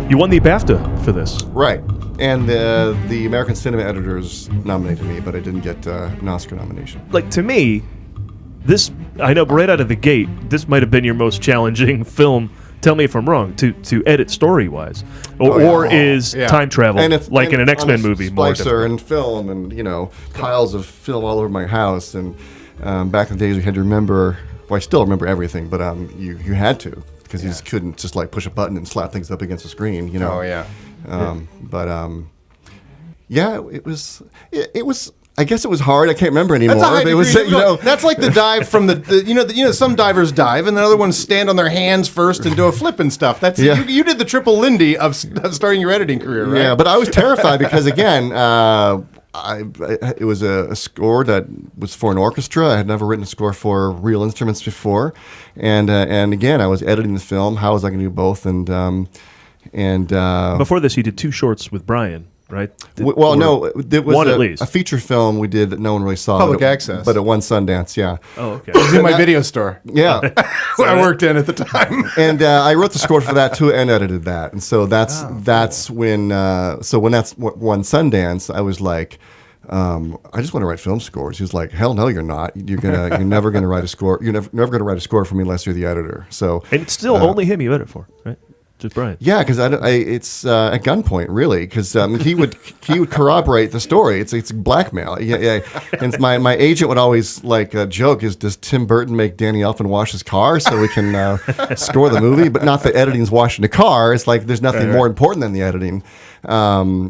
You won the BAFTA for this. Right. And the American Cinema Editors nominated me, but I didn't get an Oscar nomination. Like, to me, I know right out of the gate, this might have been your most challenging film. Tell me if I'm wrong, to edit story-wise. Or is time travel, in an X-Men movie, more difficult? And film and, piles of film all over my house. And back in the days, we had to remember, well, I still remember everything, but you had to. Because you just couldn't just push a button and slap things up against the screen, Oh yeah. It was. I guess it was hard. I can't remember anymore. That's like the dive from the some divers dive and the other ones stand on their hands first and do a flip and stuff. That's you did the triple Lindy of starting your editing career, right? Yeah, but I was terrified because again. It was a score that was for an orchestra. I had never written a score for real instruments before, and again, I was editing the film. How was I going to do both? And before this, you did 2 shorts with Brian, right? No, it was one at least. A feature film we did that no one really saw. Public access, but it won Sundance. Yeah. Oh, okay. It was in my video store. Yeah, I worked in at the time, and I wrote the score for that too and edited that. And so that's when when that's won Sundance, I was like. I just want to write film scores. He was like, "Hell no, you're not. You're never gonna write a score. You're never gonna write a score for me unless you're the editor." So and it's still only him you edit for, right? Just Brian. Yeah, because it's at gunpoint, really, because he would corroborate the story. It's blackmail. Yeah. And my agent would always joke is, does Tim Burton make Danny Elfman wash his car so we can score the movie? But not that editing's washing the car. It's like there's nothing more important than the editing.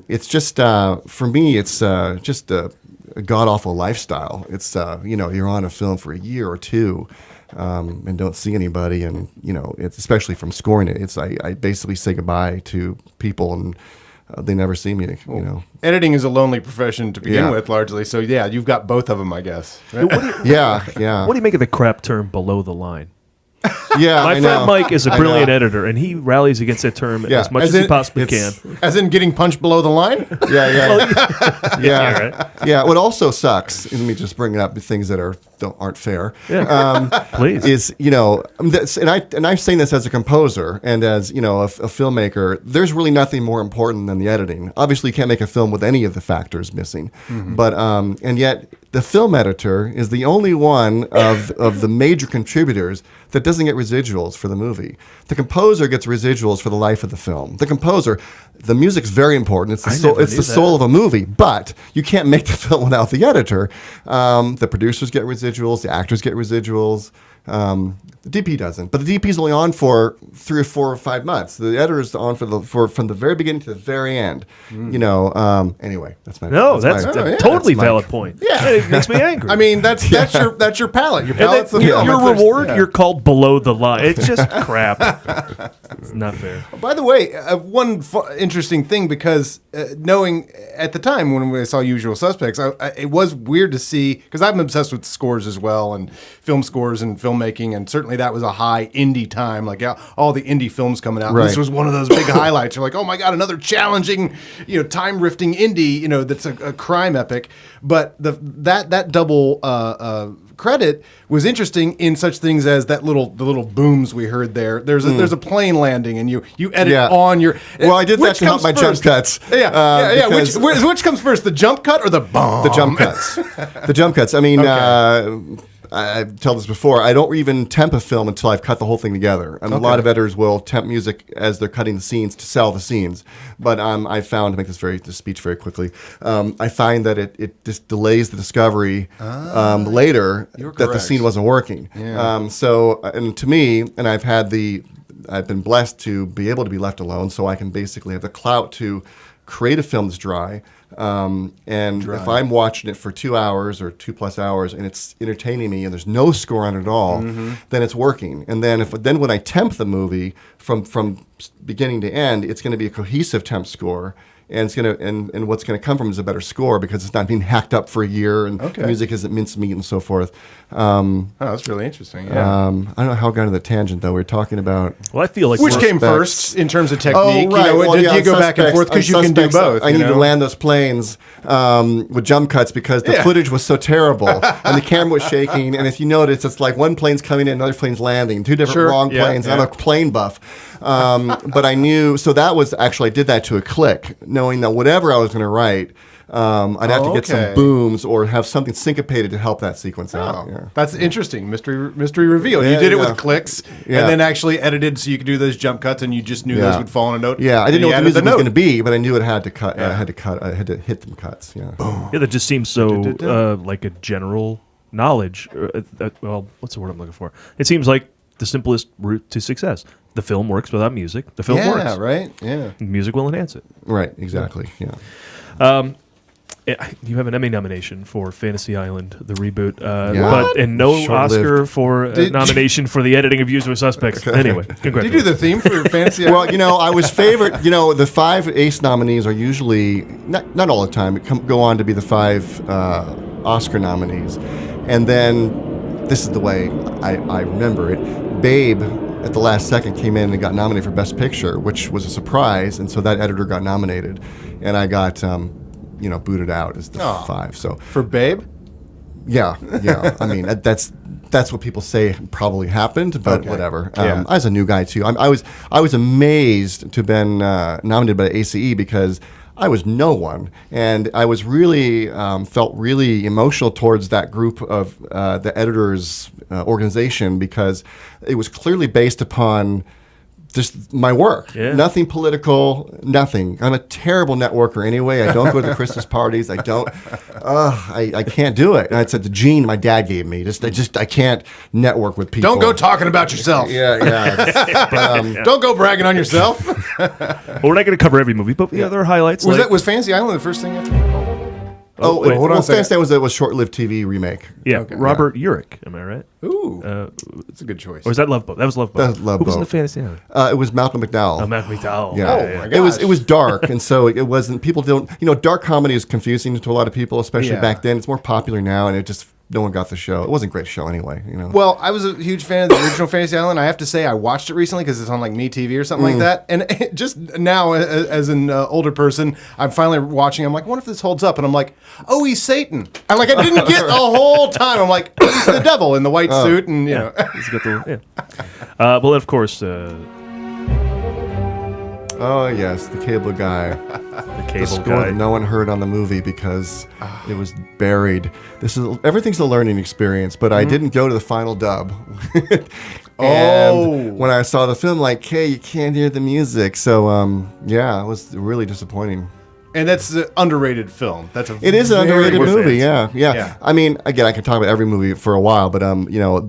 It's just for me, it's just a god awful lifestyle. It's you're on a film for a year or two. And don't see anybody, and it's especially from scoring it. It's I basically say goodbye to people, and they never see me. Editing is a lonely profession to begin with, largely. So yeah, you've got both of them, I guess. Yeah. What do you make of the crap term below the line? Yeah, My friend Mike is a brilliant editor, and he rallies against that term as much as he possibly can. As in getting punched below the line? Yeah. What also sucks, and let me just bring up things that aren't fair. Yeah. Please. Is and I'm saying this as a composer and as a filmmaker. There's really nothing more important than the editing. Obviously, you can't make a film with any of the factors missing, but and yet the film editor is the only one of the major contributors that doesn't get residuals for the movie. The composer gets residuals for the life of the film. The music's very important. It's the soul of a movie, but you can't make the film without the editor. The producers get residuals, the actors get residuals. The DP doesn't, but the DP is only on for 3 or 4 or 5 months. The editor is on from the very beginning to the very end. Anyway, that's my a totally valid point. Yeah, it makes me angry. I mean, that's your palate. Your palate's the film. Your reward, you're called below the line. It's just crap. It's not fair. By the way, one interesting thing, because knowing at the time when I saw Usual Suspects, it was weird to see, because I'm obsessed with scores as well, and film scores and filmmaking, and certainly that was a high indie time, all the indie films coming out. Right. This was one of those big highlights. You're like, oh my God, another challenging, time rifting indie, that's a crime epic. But that double credit was interesting in such things as the little booms we heard there. There's a plane landing, and you edit on your. Well, I did that to help my jump cuts. Yeah. Which comes first, the jump cut or the bomb? The jump cuts. The jump cuts. I mean, I've told this before. I don't even temp a film until I've cut the whole thing together. A lot of editors will temp music as they're cutting the scenes to sell the scenes. But I found, to make this speech very quickly, I find that it just delays the discovery later that the scene wasn't working. Yeah. And to me, and I've been blessed to be able to be left alone, so I can basically have the clout to create a film that's dry. If I'm watching it for 2 hours or 2+ hours and it's entertaining me and there's no score on it at all, then it's working. And then when I temp the movie from beginning to end, it's going to be a cohesive temp score. And it's and what's gonna come from is a better score, because it's not being hacked up for a year, and the music isn't mincemeat and so forth. That's really interesting. Yeah. I don't know how I got on the tangent though. We were talking about I feel like which came first in terms of technique. Oh, right. Did you go back and forth, because you can do both? I need to land those planes with jump cuts, because the footage was so terrible and the camera was shaking. And if you notice, it's like one plane's coming in, another plane's landing, 2 different wrong planes. I'm a plane buff. But I knew, so that was actually, I did that to a click, knowing that whatever I was going to write, I'd have to get some booms or have something syncopated to help that sequence out. Yeah. That's interesting. Mystery reveal. You did it with clicks, and then actually edited so you could do those jump cuts, and you just knew those would fall in a note. Yeah, I didn't know what the music was going to be, but I knew it had to cut. I had to hit them cuts. Yeah. Boom. Yeah, that just seems so like a general knowledge. Well, what's the word I'm looking for? It seems like the simplest route to success. The film works without music. The film works. Yeah, right. Yeah. Music will enhance it. Right. Exactly. Yeah. You have an Emmy nomination for Fantasy Island, the reboot, but no Oscar for nomination for the editing of Usual Suspects. Anyway, congratulations. Did you do the theme for Fantasy Island? Well, I was favored. The 5 ACE nominees are usually, not all the time, go on to be the 5 Oscar nominees. And then, this is the way I remember it, Babe, at the last second, came in and got nominated for Best Picture, which was a surprise, and so that editor got nominated, and I got booted out as the 5. So for Babe, yeah. I mean, that's what people say probably happened, but whatever. I was a new guy too. I was amazed to have been nominated by ACE, because I was no one, and I was really felt really emotional towards that group of the editors' organization, because it was clearly based upon just my work. Yeah. Nothing political, nothing. I'm a terrible networker anyway. I don't go to the Christmas parties. I don't. I can't do it. And it's the gene my dad gave me. I can't network with people. Don't go talking about yourself. Yeah. But, Don't go bragging on yourself. Well, we're not going to cover every movie, but there are highlights. Was Fantasy Island the first thing you had? wait, hold on a second. Fantasy was a short-lived TV remake. Yeah, Okay. Robert Urich. Am I right? Ooh, that's a good choice. Or was that Love Boat? That was Love Boat. That was Love Who was in Boat. the Fantasy Island? It was Malcolm McDowell. Oh, Mac McDowell. Yeah. Oh, my gosh. It was dark, and so it wasn't. People don't. Dark comedy is confusing to a lot of people, especially Yeah. back then. It's more popular now, and no one got the show. It wasn't a great show anyway. Well, I was a huge fan of the original Fantasy Island. I have to say, I watched it recently because it's on like MeTV or something like that. And just now, as an older person, I'm finally watching. I'm like, I wonder if this holds up. And I'm like, oh, he's Satan. I didn't get the whole time. I'm like, oh, he's the devil in the white suit, and you know. He's got the well, of course, Oh yes, the cable guy. the The cable score guy. that no one heard on the movie because it was buried. Everything's a learning experience, but I didn't go to the final dub. And when I saw the film, like, hey, you can't hear the music. So it was really disappointing. And that's an underrated film. It is an underrated worth movie, it. yeah. I mean, again, I could talk about every movie for a while, but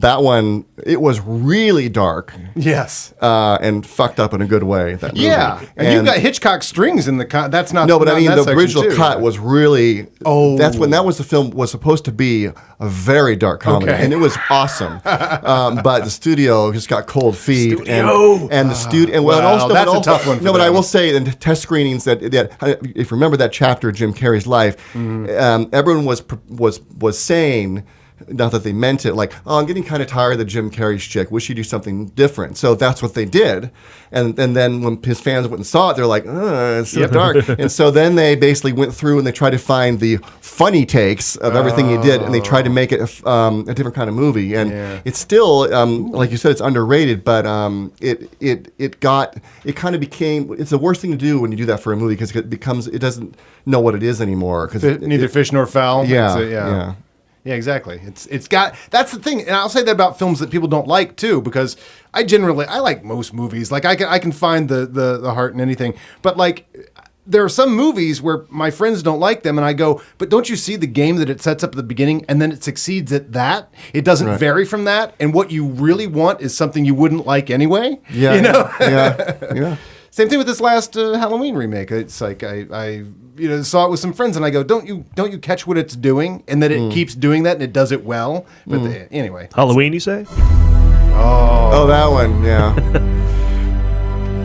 that one, it was really dark. Yes. And fucked up in a good way. That movie. Yeah. And you've got Hitchcock strings in the that's not No, but I mean, not the section original two. cut was really. Oh. That's when that was the film was supposed to be a very dark comedy, Okay. and it was awesome. But the studio just got cold feet, Studio. and the studio. And Wow, also, that's but a tough one for No, but I them. will say in test screenings that if you remember that chapter of Jim Carrey's life, everyone was saying. Not that they meant it, like, oh, I'm getting kind of tired of the Jim Carrey shtick. Wish you do something different. So that's what they did. And then when his fans went and saw it, they're like, it's so dark. And so then they basically went through and they tried to find the funny takes of everything he did, and they tried to make it a different kind of movie. And it's still, like you said, it's underrated, but it kind of became, it's the worst thing to do when you do that for a movie because it doesn't know what it is anymore. Neither fish nor foul. Yeah, Yeah, exactly. It's got that's the thing, and I'll say that about films that people don't like too, because I like most movies. Like I can find the heart in anything, but like there are some movies where my friends don't like them, and I go, but don't you see the game that it sets up at the beginning, and then it succeeds at that? It doesn't vary from that, and what you really want is something you wouldn't like anyway. Yeah, you know? yeah. Same thing with this last Halloween remake. It's like I saw it with some friends, and I go, don't you catch what it's doing, and that it keeps doing that, and it does it well. But anyway, Halloween, you say? Oh, that one, yeah.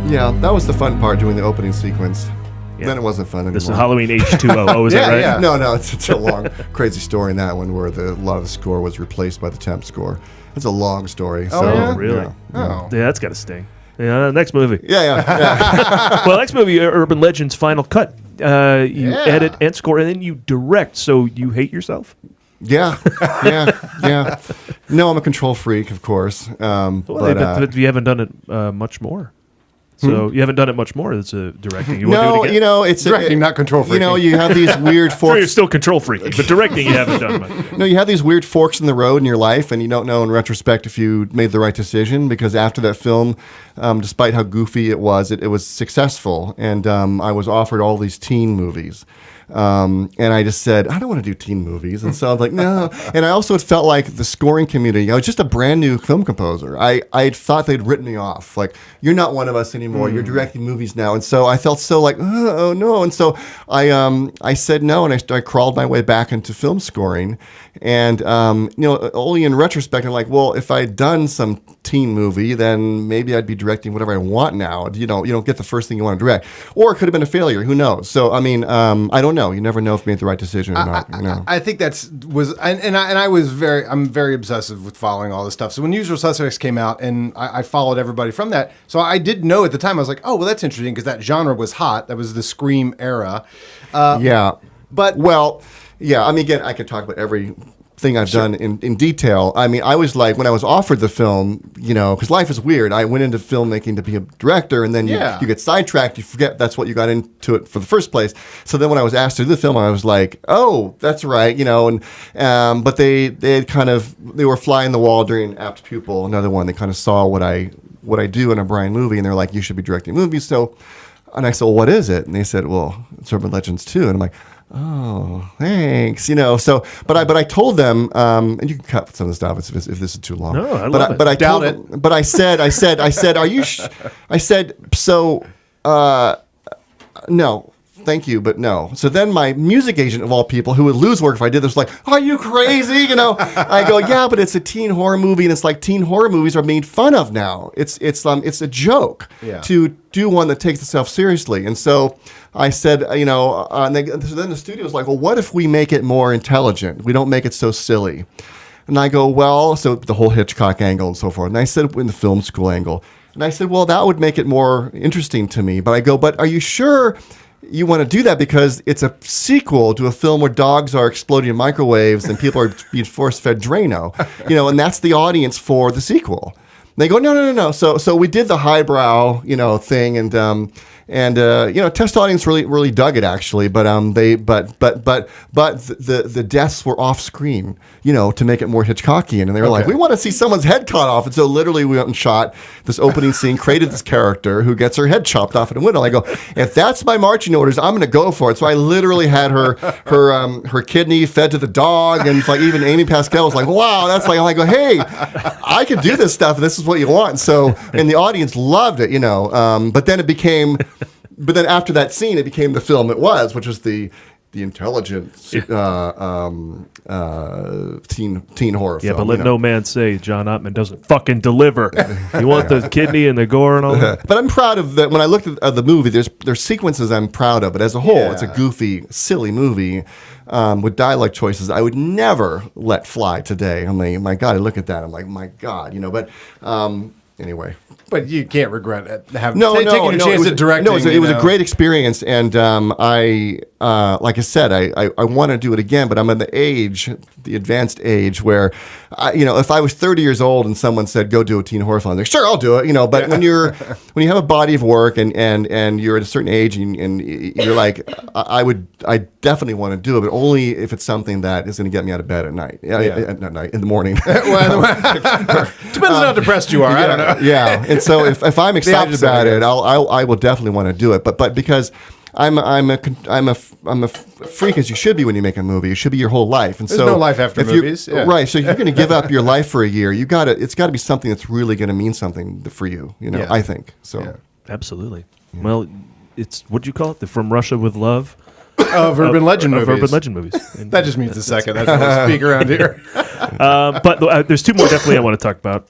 Yeah, that was the fun part, doing the opening sequence. Then it wasn't fun anymore. This is Halloween H2O. Oh, is that right? Yeah. No, it's a long, crazy story in that one where a lot of the score was replaced by the temp score. It's a long story. Oh, so, yeah? Really? Yeah. Oh. Yeah, that's got to sting. Yeah, next movie. Yeah. Well, next movie, Urban Legends Final Cut. You edit and score, and then you direct. So you hate yourself? Yeah. No, I'm a control freak, of course. But you haven't done it much more. So you haven't done it much more. That's directing. You won't do it again? It's Directing, not control freaking. You have these weird Sure, you're forks. still control freaking, but directing you haven't done much. No, you have these weird forks in the road in your life, and you don't know in retrospect if you made the right decision. Because after that film, despite how goofy it was successful, and I was offered all these teen movies. And I just said, I don't want to do teen movies. And so I was like, no. And I also felt like the scoring community, I was just a brand new film composer. I thought they'd written me off. Like, you're not one of us anymore. You're directing movies now. And so I felt so like, oh no. And so I said no, and I crawled my way back into film scoring. And, only in retrospect, I'm like, well, if I'd done some teen movie, then maybe I'd be directing whatever I want now. You don't get the first thing you want to direct. Or it could have been a failure. Who knows? So, I mean, I don't know. You never know if you made the right decision or not. I think I'm very obsessive with following all this stuff. So when Usual Suspects came out, and I followed everybody from that, so I did know at the time, I was like, oh, well, that's interesting, because that genre was hot. That was the Scream era. Yeah. But well, yeah. I mean, again, I could talk about every thing I've done in detail. I mean, I was like, when I was offered the film, because life is weird. I went into filmmaking to be a director, and then you get sidetracked. You forget that's what you got into it for the first place. So then when I was asked to do the film, I was like, oh, that's right, but they were flying the wall during Apt Pupil, another one. They kind of saw what I what I do in a Brian movie, and they're like, you should be directing movies. So, and I said, well, what is it? And they said, well, it's Urban Legends 2. And I'm like, oh, thanks. So, but I told them, and you can cut some of the stuff if this is too long. No, I love it. But I Doubt told it. them, but I said, are you? I said, so, no. Thank you, but no. So then my music agent of all people, who would lose work if I did this, was like, are you crazy? I go, yeah, but it's a teen horror movie, and it's like teen horror movies are made fun of now. It's a joke to do one that takes itself seriously. And so I said, so then the studio was like, well, what if we make it more intelligent? We don't make it so silly. And I go, well, so the whole Hitchcock angle and so forth. And I said, in the film school angle. And I said, well, that would make it more interesting to me. But I go, but are you sure you want to do that, because it's a sequel to a film where dogs are exploding in microwaves and people are being force-fed Drano, and that's the audience for the sequel. And they go, no. So we did the highbrow, thing, and test audience really dug it actually, but the deaths were off screen, to make it more Hitchcockian, and they were like, we want to see someone's head cut off, and so literally we went and shot this opening scene, created this character who gets her head chopped off in a window. I go, if that's my marching orders, I'm going to go for it. So I literally had her kidney fed to the dog, and it's like even Amy Pascal was like, wow, that's like, I go, hey, I can do this stuff, and this is what you want. So, and the audience loved it, but then it became. But then after that scene, it became the film it was, which was the intelligent teen horror film. Yeah, but let no man say John Ottman doesn't fucking deliver. You want the kidney and the gore and all that? But I'm proud of that. When I looked at the movie, there's sequences I'm proud of, but as a whole, it's a goofy, silly movie with dialogue choices I would never let fly today. I'm like, my God, I look at that, I'm like, my God, but anyway. But you can't regret it. Taking a chance it was, at directing. No, it was a great experience, and like I said, I want to do it again, but I'm at the advanced age where, if I was 30 years old and someone said go do a teen horror film, I'm like, sure, I'll do it, But when you have a body of work and you're at a certain age and you're like, I definitely want to do it, but only if it's something that is going to get me out of bed at night, at night in the morning. Depends on how depressed you are. I don't know. Yeah. And so if I'm excited about it, I will definitely want to do it. But because I'm a freak, as you should be when you make a movie. It should be your whole life. And There's no life after movies. Yeah. Right. So if you're going to give up your life for a year, it's got to be something that's really going to mean something for you. I think so. Yeah. Absolutely. Well, it's what'd you call it? The From Russia with Love of urban legend movies. Of urban legend movies. And that just means a second. That's how we speak around here. But there's two more definitely I want to talk about.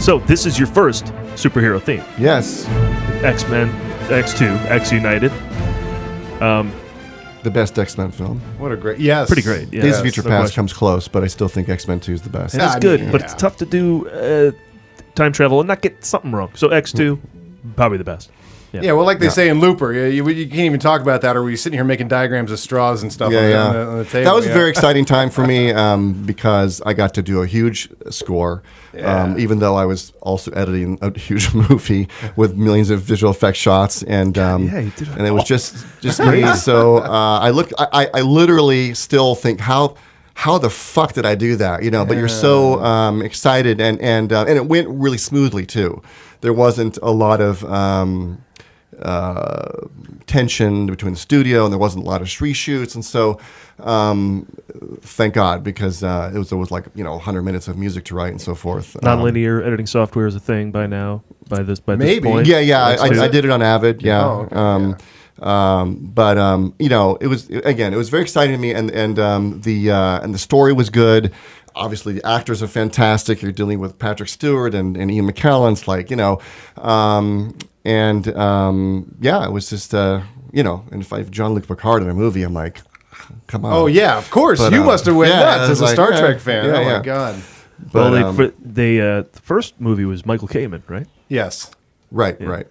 So this is your first superhero theme. Yes. X-Men, X2, X United. The best X-Men film. What a great, yes. Pretty great. Yeah. Days of Future Past comes close, but I still think X-Men 2 is the best. It's good, but it's tough to do time travel and not get something wrong. So X2, probably the best. Yeah, well, like they say in Looper, you can't even talk about that, or were you sitting here making diagrams of straws and stuff on the table? That was a very exciting time for me because I got to do a huge score, even though I was also editing a huge movie with millions of visual effects shots, and it was just me. So I literally still think how the fuck did I do that? But you're so excited, and it went really smoothly too. There wasn't a lot of tension between the studio, and there wasn't a lot of reshoots, and so thank God, because there was like 100 minutes of music to write and so forth. Non-linear editing software is a thing by now. By this point, yeah. I did it on Avid. Yeah. Oh, okay, it was very exciting to me, and the story was good. Obviously, the actors are fantastic. You're dealing with Patrick Stewart and Ian McKellen. It's like, it was just, and if Jean-Luc Picard in a movie, I'm like, come on. Oh, yeah, of course. But, you must have went nuts as a Star Trek fan. Yeah, my God. But, the first movie was Michael Kamen, right? Yes. Right. And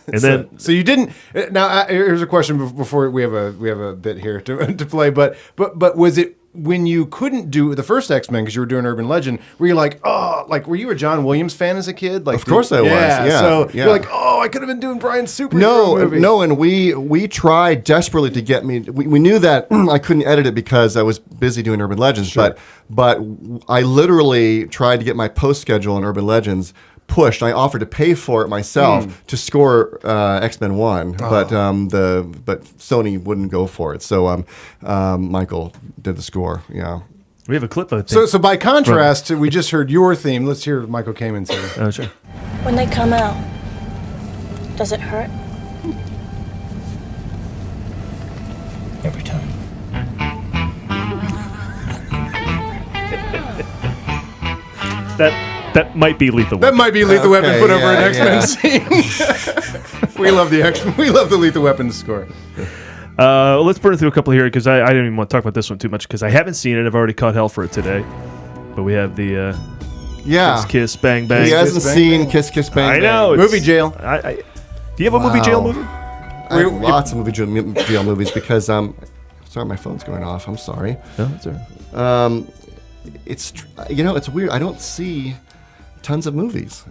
then, so you didn't. Now, here's a question before we have a bit here to play. But was it when you couldn't do the first X-Men because you were doing Urban Legend, were you like, oh, like were you a John Williams fan as a kid? Like, of course I was. Yeah. So yeah. you're like, oh, I could have been doing Brian's superhero movie. No, and we tried desperately to get me. We knew that I couldn't edit it because I was busy doing Urban Legends. Sure. But I literally tried to get my post schedule in Urban Legends pushed. I offered to pay for it myself to score X-Men 1, but Sony wouldn't go for it. So Michael did the score. Yeah. We have a clip, I think. So by contrast, we just heard your theme. Let's hear Michael Kamen say. Oh, sure. When they come out, does it hurt? Every time. That might be Lethal That Weapon. might be Lethal Weapon put over an X-Men yeah. scene. We love the X-Men. We love the Lethal Weapon score. Let's burn through a couple here because I didn't even want to talk about this one too much because I haven't seen it. I've already caught hell for it today. But we have the Yeah. Kiss, Bang, Bang. He hasn't Bang, seen Bang. Kiss Kiss Bang I Bang. know. it's- Movie jail. Do you have a movie jail movie? I have lots of movie jail movies because sorry, my phone's going off. I'm sorry. No, that's all right. It's it's weird. I don't see tons of movies.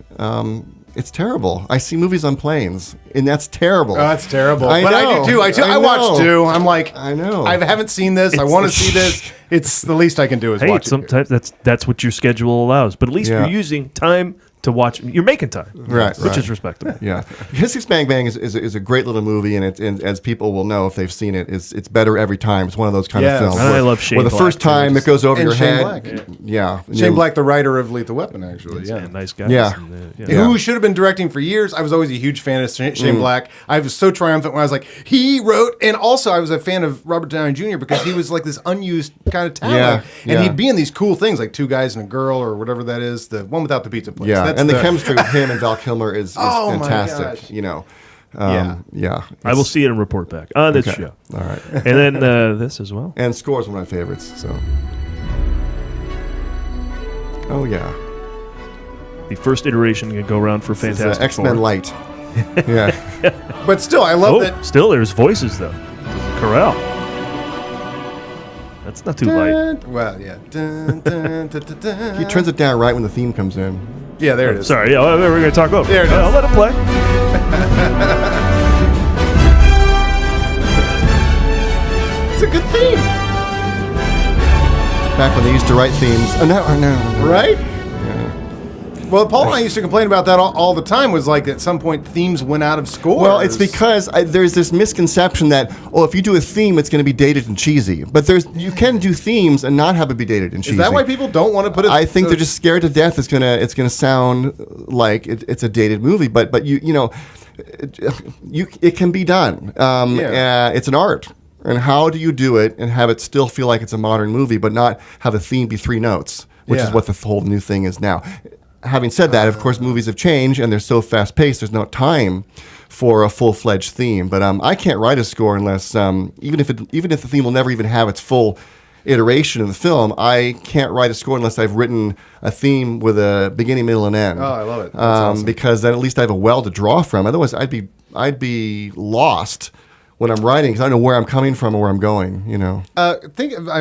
It's terrible. I see movies on planes, and that's terrible. Oh, that's terrible. I But I know. do too. I watch know. too. I'm like, I know. I haven't seen this. I want to see this. It's the least I can do is Hey, watch it. sometimes that's what your schedule allows. But at least Yeah. you're using time to watch. You're making time, Right, Which right. is respectable. Yeah, Kiss Kiss Bang Bang is a great little movie, and as people will know if they've seen it, it's better every time. It's one of those kind Yes. of films. I where- love Shane where the Black, first too. time it goes over And your Shane head. Black. Yeah, Shane Black, the writer of Lethal Weapon, actually. Yeah. Nice guy. Yeah. Who should have been directing for years. I was always a huge fan of Shane Black. I was so triumphant when I was like, he wrote, and also I was a fan of Robert Downey Jr. because he was like this unused kind of talent. Yeah, And yeah. he'd be in these cool things like Two Guys and a Girl or whatever that is, the one without the pizza place. Yeah, That's and the chemistry with him and Val Kilmer is Oh, my fantastic. gosh. Yeah. I will see it and report back on this Okay. show. All right. And then this as well. And Score's one of my favorites. So. Oh yeah. The first iteration can go around for This is, Fantastic X-Men Four. Light. Yeah. But still, I love Oh, that. still there's voices though. Corral. That's not too light. Well, yeah. Dun, dun, dun, dun, dun. He turns it down right when the theme comes in. Yeah, there it is. Sorry, yeah, we're going to talk over. There it is. I'll let it play. It's a good theme, Back when they used to write themes. Oh, no. right? Well, Paul and I used to complain about that all the time. Was like at some point themes went out of score. Well, it's because there's this misconception that if you do a theme, it's going to be dated and cheesy. But you can do themes and not have it be dated and cheesy. Is that why people don't want to put it? I think they're just scared to death. It's gonna sound like it's a dated movie, but it can be done. It's an art. And how do you do it and have it still feel like it's a modern movie, but not have a theme be 3 notes, which is what the whole new thing is now. Having said that, of course, movies have changed and they're so fast-paced. There's no time for a full-fledged theme. But I can't write a score unless, even if the theme will never even have its full iteration in the film, I can't write a score unless I've written a theme with a beginning, middle, and end. Oh, I love it. That's awesome. Because then at least I have a well to draw from. Otherwise, I'd be lost when I'm writing because I don't know where I'm coming from or where I'm going. I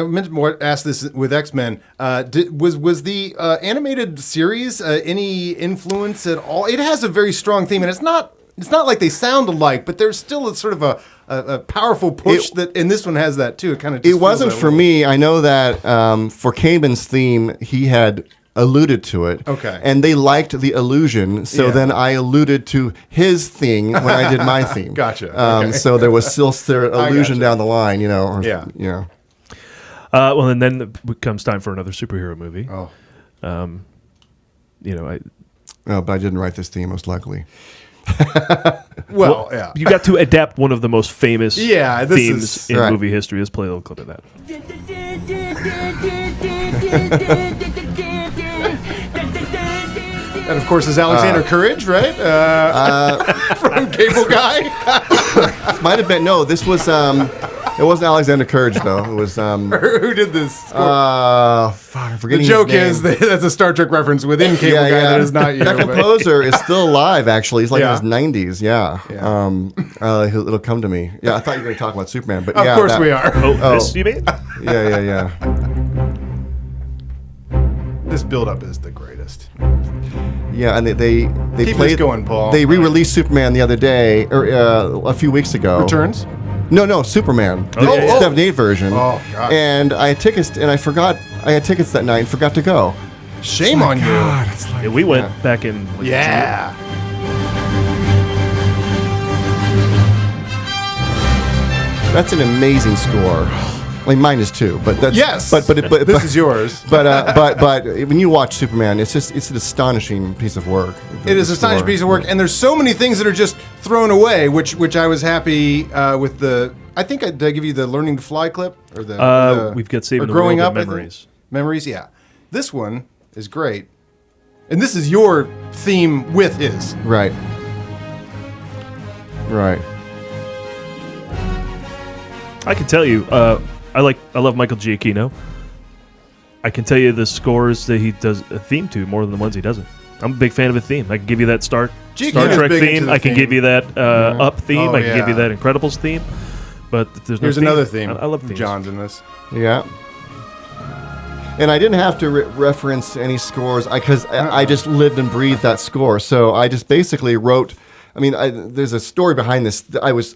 meant to ask this with X-Men. Was the animated series any influence at all? It has a very strong theme, and it's not like they sound alike, but there's still a sort of a powerful push and this one has that too. It wasn't for me. I know that for Camen's theme, he had alluded to it. Okay. And they liked the allusion, so then I alluded to his thing when I did my theme. Gotcha. Okay. So there was still allusion gotcha. down the line, Yeah. Well, and then it comes time for another superhero movie. Oh. But I didn't write this theme, most likely. Well, yeah. You got to adapt one of the most famous this themes is- in right. movie history. Let's play a little clip of that. And of course, is Alexander Courage, right? From Cable Guy. Might have been, no, this was, it wasn't Alexander Courage, though. It was, Who did this? fuck, I'm The forgetting joke his name. is that's a Star Trek reference within Cable Guy that is not you. That but- composer is still alive, actually. He's like Yeah. in his 90s, yeah. Yeah. It'll come to me. Yeah, I thought you were going to talk about Superman, but Of yeah. course we are. This, you mean? Yeah. This build-up is the greatest. Yeah, and they Keep played. this going, Paul. They re-released Superman the other day, or a few weeks ago. Returns? No, Superman. The yeah, yeah. 78 version. Oh, God. And I had tickets, and I forgot. I had tickets that night and forgot to go. Shame on you. Yeah, we went back in. Like, Yeah. That's an amazing score. I mean, mine is too, but that's Yes. But This is yours. But when you watch Superman, it's an astonishing piece of work. It is an astonishing piece of work, and there's so many things that are just thrown away, which I was happy with the. I think did I give you the learning to fly clip or the? We've got Saving or the growing World up and I think? Memories. Memories, yeah. This one is great, and this is your theme with his. Right. Right. I can tell you, I love Michael Giacchino. I can tell you the scores that he does a theme to more than the ones he doesn't. I'm a big fan of a theme. I can give you that Star Giacchino's Trek big into theme. the I can theme. give you that Up theme. Oh, I can give you yeah. that Incredibles theme. But if there's no Here's theme, another theme. I love themes. John's in this. Yeah. And I didn't have to reference any scores because I just lived and breathed that score. So I just basically wrote. I mean, there's a story behind this. I was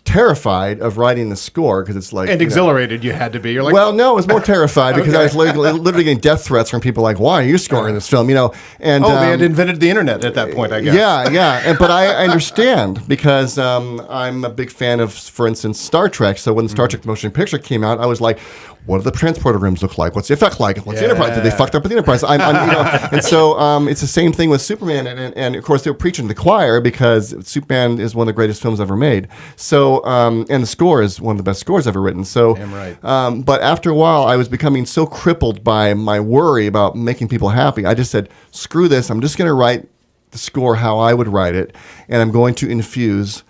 terrified of writing the score because it's like And exhilarated, you had to be. You're like, well, no, I was more terrified because I was literally getting death threats from people like, "Why are you scoring this film?" You know, and they had invented the internet at that point, I guess. yeah. But I understand because I'm a big fan of, for instance, Star Trek. So when the Star Trek motion picture came out, I was like, what do the transporter rooms look like? What's the effect like? What's the Enterprise? Did they fucked up with the Enterprise? And so it's the same thing with Superman. And of course, they were preaching to the choir because Superman is one of the greatest films ever made. So, and the score is one of the best scores ever written. So, Damn right. But after a while, I was becoming so crippled by my worry about making people happy. I just said, screw this. I'm just going to write the score how I would write it. And I'm going to infuse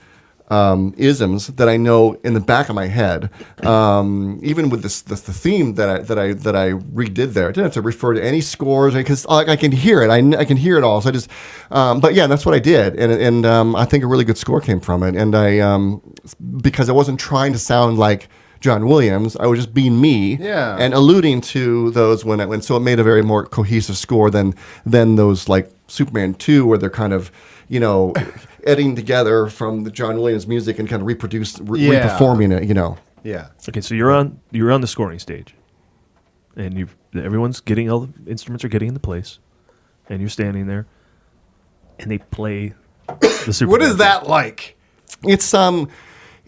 isms that I know in the back of my head. Even with the theme that I redid there, I didn't have to refer to any scores because I can hear it. I can hear it all. So I just, but yeah, that's what I did, and I think a really good score came from it. And I because I wasn't trying to sound like John Williams, I was just being me and alluding to those when so it made a very more cohesive score than those like Superman 2 where they're kind of, you know, editing together from the John Williams music and kind of reperforming it, you know. Yeah. Okay, so you're on the scoring stage, and everyone's getting, all the instruments are getting into place, and you're standing there, and they play the Superman. What is that like?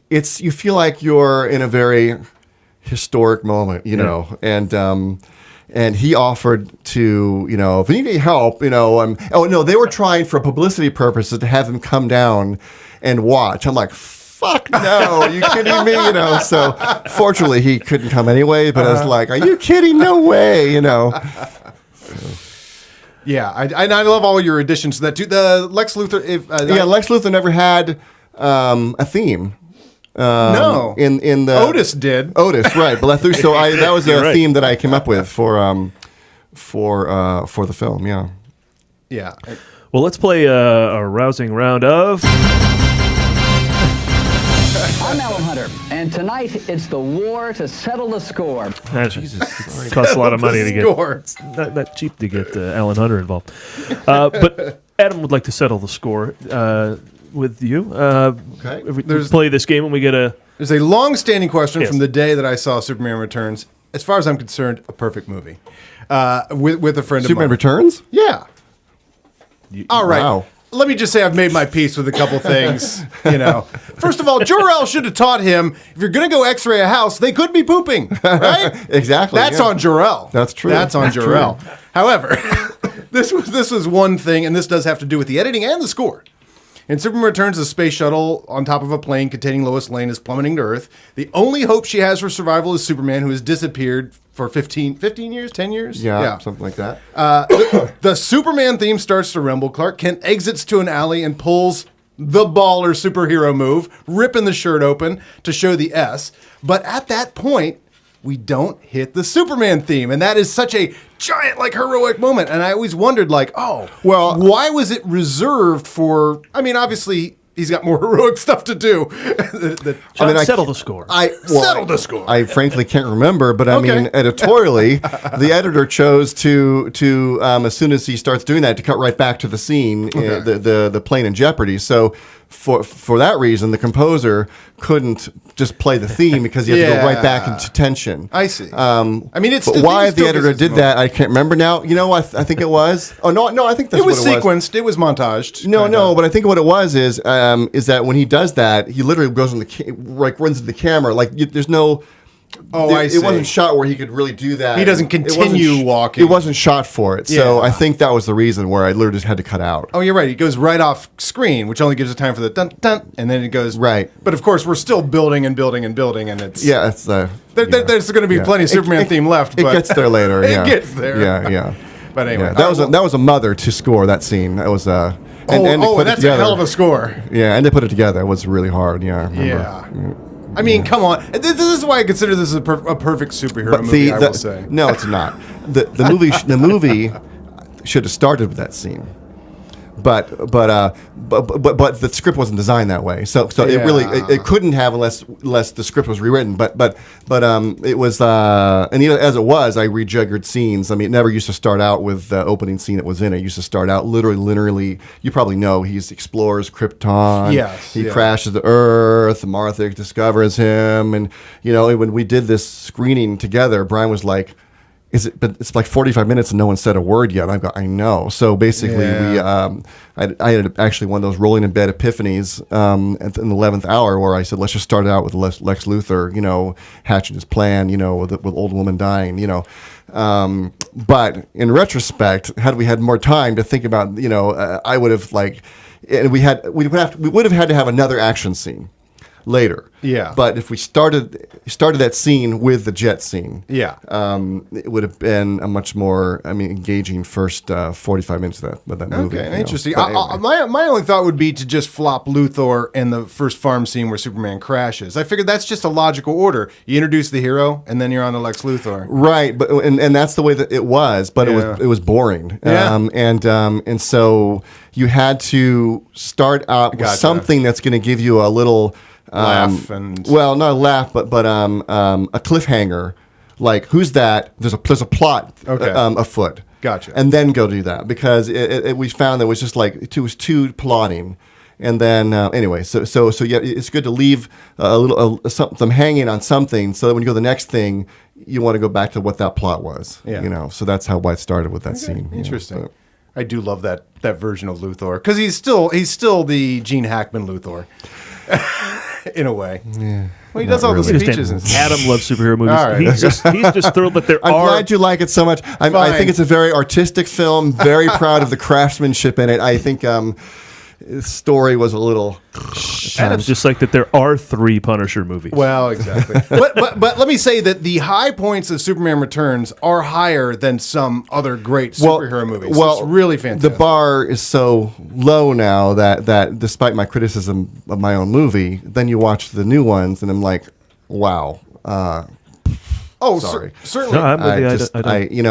It's you feel like you're in a very historic moment, you know, and he offered to, you know, if you need any help, you know, oh no, they were trying for publicity purposes to have him come down and watch. I'm like, fuck no, are you kidding me? You know, so fortunately he couldn't come anyway, but I was like, are you kidding? No way, you know. Yeah, I love all your additions to that too. The Lex Luthor, Lex Luthor never had a theme. No, in the Otis did. Otis, right? But so that was a right. theme that I came up with for the film. Yeah. Yeah. Well, let's play a rousing round of. I'm Alan Hunter, and tonight it's the war to settle the score. Jesus, it costs a lot of money to get. It's not cheap to get Alan Hunter involved. But Adam would like to settle the score with you. Okay. If we play this game and we get There's a long-standing question Yes. from the day that I saw Superman Returns. As far as I'm concerned, a perfect movie. With a friend of mine. Superman Returns? Yeah. All right. Wow. Let me just say I've made my peace with a couple things, you know. First of all, Jor-El should have taught him, if you're going to go x-ray a house, they could be pooping, right? Exactly. That's on Jor-El. That's true. That's on That's Jor-El. true. However, this was one thing, and this does have to do with the editing and the score. In Superman Returns, the space shuttle on top of a plane containing Lois Lane is plummeting to Earth. The only hope she has for survival is Superman, who has disappeared for 15 years, 10 years? Yeah, something like that. The Superman theme starts to rumble. Clark Kent exits to an alley and pulls the baller superhero move, ripping the shirt open to show the S. But at that point, we don't hit the Superman theme. And that is such a giant, like, heroic moment. And I always wondered, like, why was it reserved for... I mean, obviously, he's got more heroic stuff to do. John, settle the score. Settle the score. I frankly can't remember, but I Okay. mean, editorially, the editor chose to as soon as he starts doing that, to cut right back to the scene, the plane in jeopardy. So for that reason, the composer couldn't just play the theme because he had to go right back into tension. I see. I mean, it's but why the editor did that, I can't remember now. You know, I think it was. Oh no, I think that's it was what it was. sequenced. It was montaged. No, but I think what it was is that when he does that, he literally goes on runs into the camera. Like there's no. I see. It wasn't shot where he could really do that. He doesn't continue walking. It wasn't shot for it. So Yeah. I think that was the reason where I literally just had to cut out. Oh, you're right. It goes right off screen, which only gives it time for the dun dun, and then it goes right. But of course, we're still building, and it's it's there's going to be plenty of Superman theme left. It But gets there later. it Yeah. gets there. Yeah. But anyway, that was a mother to score that scene. That was to put it that's a together. hell of a score. Yeah, and to put it together was really hard. Yeah, I remember. Yeah. I mean, come on. This is why I consider this a perfect superhero movie. I will say. No, it's not. The movie should have started with that scene, but the script wasn't designed that way. So it really it couldn't have unless the script was rewritten. But it was and even as it was, I rejiggered scenes. I mean, it never used to start out with the opening scene that was in it. It used to start out literally. You probably know he explores Krypton. Yes, he crashes the Earth. Martha discovers him, and when we did this screening together, Brian was like, But it's like 45 minutes and no one said a word yet. I know. So basically, I had actually one of those rolling in bed epiphanies in the 11th hour where I said, let's just start out with Lex Luthor, hatching his plan, with old woman dying, But in retrospect, had we had more time to think about, I would have and we would have had to have another action scene later. Yeah. But if we started that scene with the jet scene, it would have been a much more, engaging first 45 minutes of that movie. Okay, interesting. My only thought would be to just flop Luthor in the first farm scene where Superman crashes. I figured that's just a logical order. You introduce the hero, and then you're on to Lex Luthor. Right, but and that's the way that it was, but it was boring. Yeah. And so you had to start out with something that's going to give you a little laugh and not a laugh, but a cliffhanger. Like, who's that? There's a plot afoot. Gotcha. And then go do that because we found that it was just like it was too plotting. And then anyway, so yeah, it's good to leave something hanging on something so that when you go to the next thing, you want to go back to what that plot was. Yeah. So that's how it started with that scene. Interesting. I do love that version of Luthor because he's still the Gene Hackman Luthor. In a way. Yeah. Well, he does all the speeches and stuff. Adam loves superhero movies. All right. He's just thrilled that there I'm are. glad you like it so much. I think it's a very artistic film. Very proud of the craftsmanship in it. I think the story was a little. Adam's just like that there are 3 Punisher movies. Well, exactly. but let me say that the high points of Superman Returns are higher than some other great superhero movies. It's really fantastic. The bar is so low now that despite my criticism of my own movie, then you watch the new ones and I'm like, wow. Sorry. Certainly. No, I'm with you.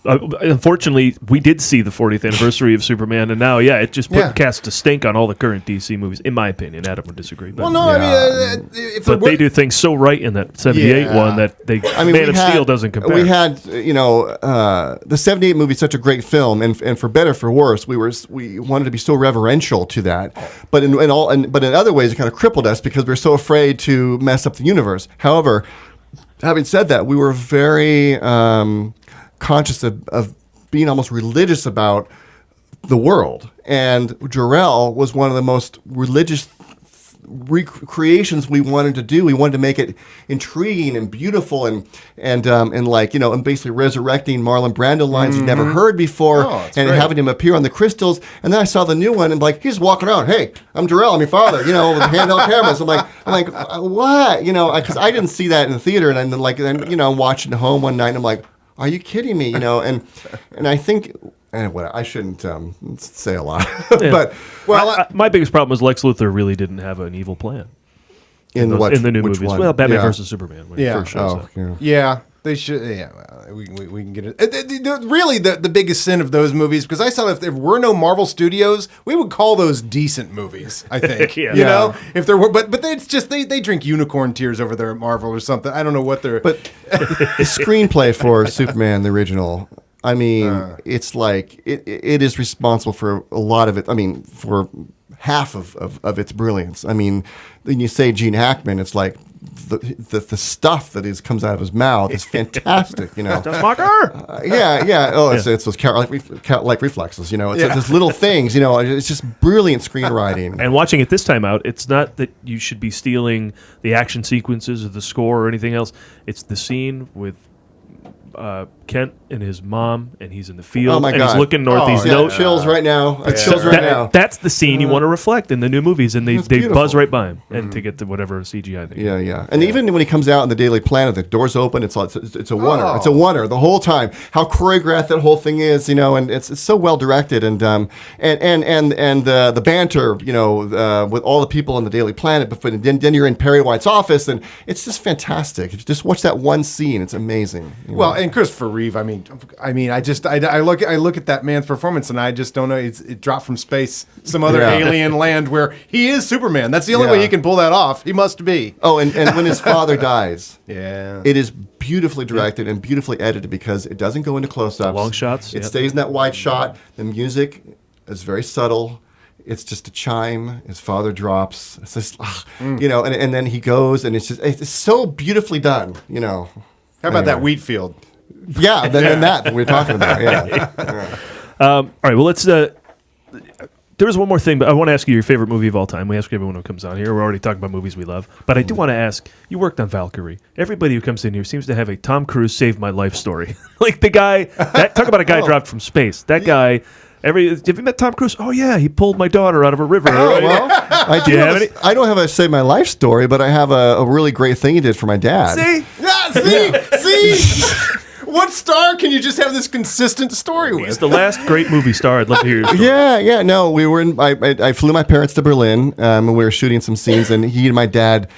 I unfortunately, we did see the 40th anniversary of Superman, and now, it just cast a stink on all the current DC movies, in my opinion. Adam would disagree. But, but they do things so right in that 78 one that Man of Steel doesn't compare. We had, the 78 movie is such a great film, and for better for worse, we wanted to be so reverential to that. But in other ways, it kind of crippled us because we were so afraid to mess up the universe. However, having said that, we were very conscious of being almost religious about the world. And Jor-El was one of the most religious recreations we wanted to do. We wanted to make it intriguing and beautiful and basically resurrecting Marlon Brando lines you'd never heard before and having him appear on the crystals. And then I saw the new one and he's walking around, hey, I'm Jor-El, I'm your father, with handheld cameras. I'm like, what? Because I didn't see that in the theater. And then I'm watching at home one night and I'm like, are you kidding me? And I think. I shouldn't say a lot, but my biggest problem was Lex Luthor really didn't have an evil plan in the new movies. One? Well, Batman versus Superman when it first shows up. Yeah. They should, yeah. Well, we can get it. Really, the biggest sin of those movies, because I saw if there were no Marvel Studios, we would call those decent movies. I think, Yeah. you know, if there were, but it's just they drink unicorn tears over there at Marvel or something. I don't know what they're. But the screenplay for Superman, the original, I mean, it's like it is responsible for a lot of it. I mean, for half of its brilliance. I mean, when you say Gene Hackman, it's like the stuff that comes out of his mouth is fantastic. You know, yeah. Oh, it's those cat-like reflexes. You know, it's just little things. You know, it's just brilliant screenwriting. And watching it this time out, it's not that you should be stealing the action sequences or the score or anything else. It's the scene with Kent and his mom, and he's in the field, Oh my and God. he's looking north. He's chills right now. Chills right now. That's the scene you want to reflect in the new movies, and they beautiful. buzz right by him, and to get to whatever CGI thing. Yeah. And even when he comes out in the Daily Planet, the doors open. It's a wonder. It's a wonder the whole time. How choreographed that whole thing is, you know, and it's so well directed, and the banter, you know, with all the people in the Daily Planet. But then you're in Perry White's office, and it's just fantastic. If you just watch that one scene, it's amazing. Well, and Christopher Reeve. I mean, I look at that man's performance, and I just don't know. It dropped from space, some other alien land where he is Superman. That's the only way he can pull that off. He must be. Oh, and when his father dies, it is beautifully directed and beautifully edited because it doesn't go into close-ups. Long shots. It stays in that wide shot. The music is very subtle. It's just a chime. His father drops. It's just, you know, and then he goes, and it's so beautifully done. You know. How about that wheat field? Yeah, then that we're talking about. Yeah. All right. Well, let's. There was one more thing, but I want to ask you your favorite movie of all time. We ask everyone who comes on here. We're already talking about movies we love, but I do want to ask. You worked on Valkyrie. Everybody who comes in here seems to have a Tom Cruise saved my life story. Like the guy. Talk about a guy dropped from space. That guy. Have you met Tom Cruise? Oh yeah, he pulled my daughter out of a river. Oh, well, I don't have a save my life story, but I have a really great thing he did for my dad. See. What star can you just have this consistent story with? He's the last great movie star. I'd love to hear your story. Yeah. No, we were in. I flew my parents to Berlin, and we were shooting some scenes, and he and my dad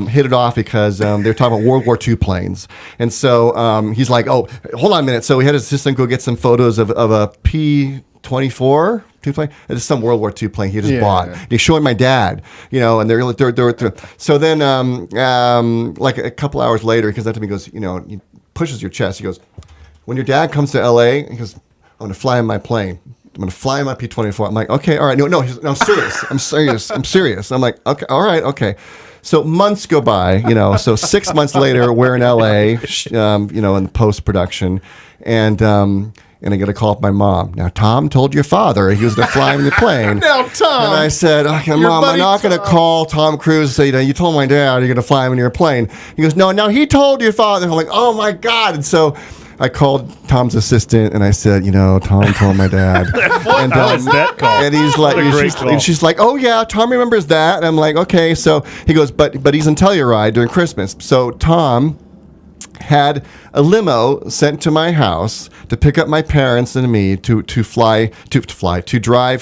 hit it off because they were talking about World War II planes, and so he's like, "Oh, hold on a minute." So he had his assistant go get some photos of a P-24 plane. It's some World War II plane he just bought. Yeah. He's showing my dad, you know, and they're so then like a couple hours later, he comes up to me and goes, you know, he pushes your chest. He goes, when your dad comes to LA, he goes, I'm going to fly in my plane. I'm going to fly in my P-24. I'm like, okay, all right. No, I'm serious. I'm serious. I'm like, okay, all right, okay. So months go by, you know, so 6 months later, we're in LA, you know, in post-production, and I get a call from my mom. Now, Tom told your father he was going to fly in the plane. Now, Tom. And I said, okay, Mom, I'm not going to call Tom Cruise and say, you told my dad you're going to fly him in your plane. He goes, no, he told your father. I'm like, oh, my God. And so I called Tom's assistant and I said, you know, Tom told my dad. And how is that call? And he's like, and she's like, oh, yeah, Tom remembers that. And I'm like, okay. So he goes, but he's in Telluride during Christmas. So Tom had a limo sent to my house to pick up my parents and me to drive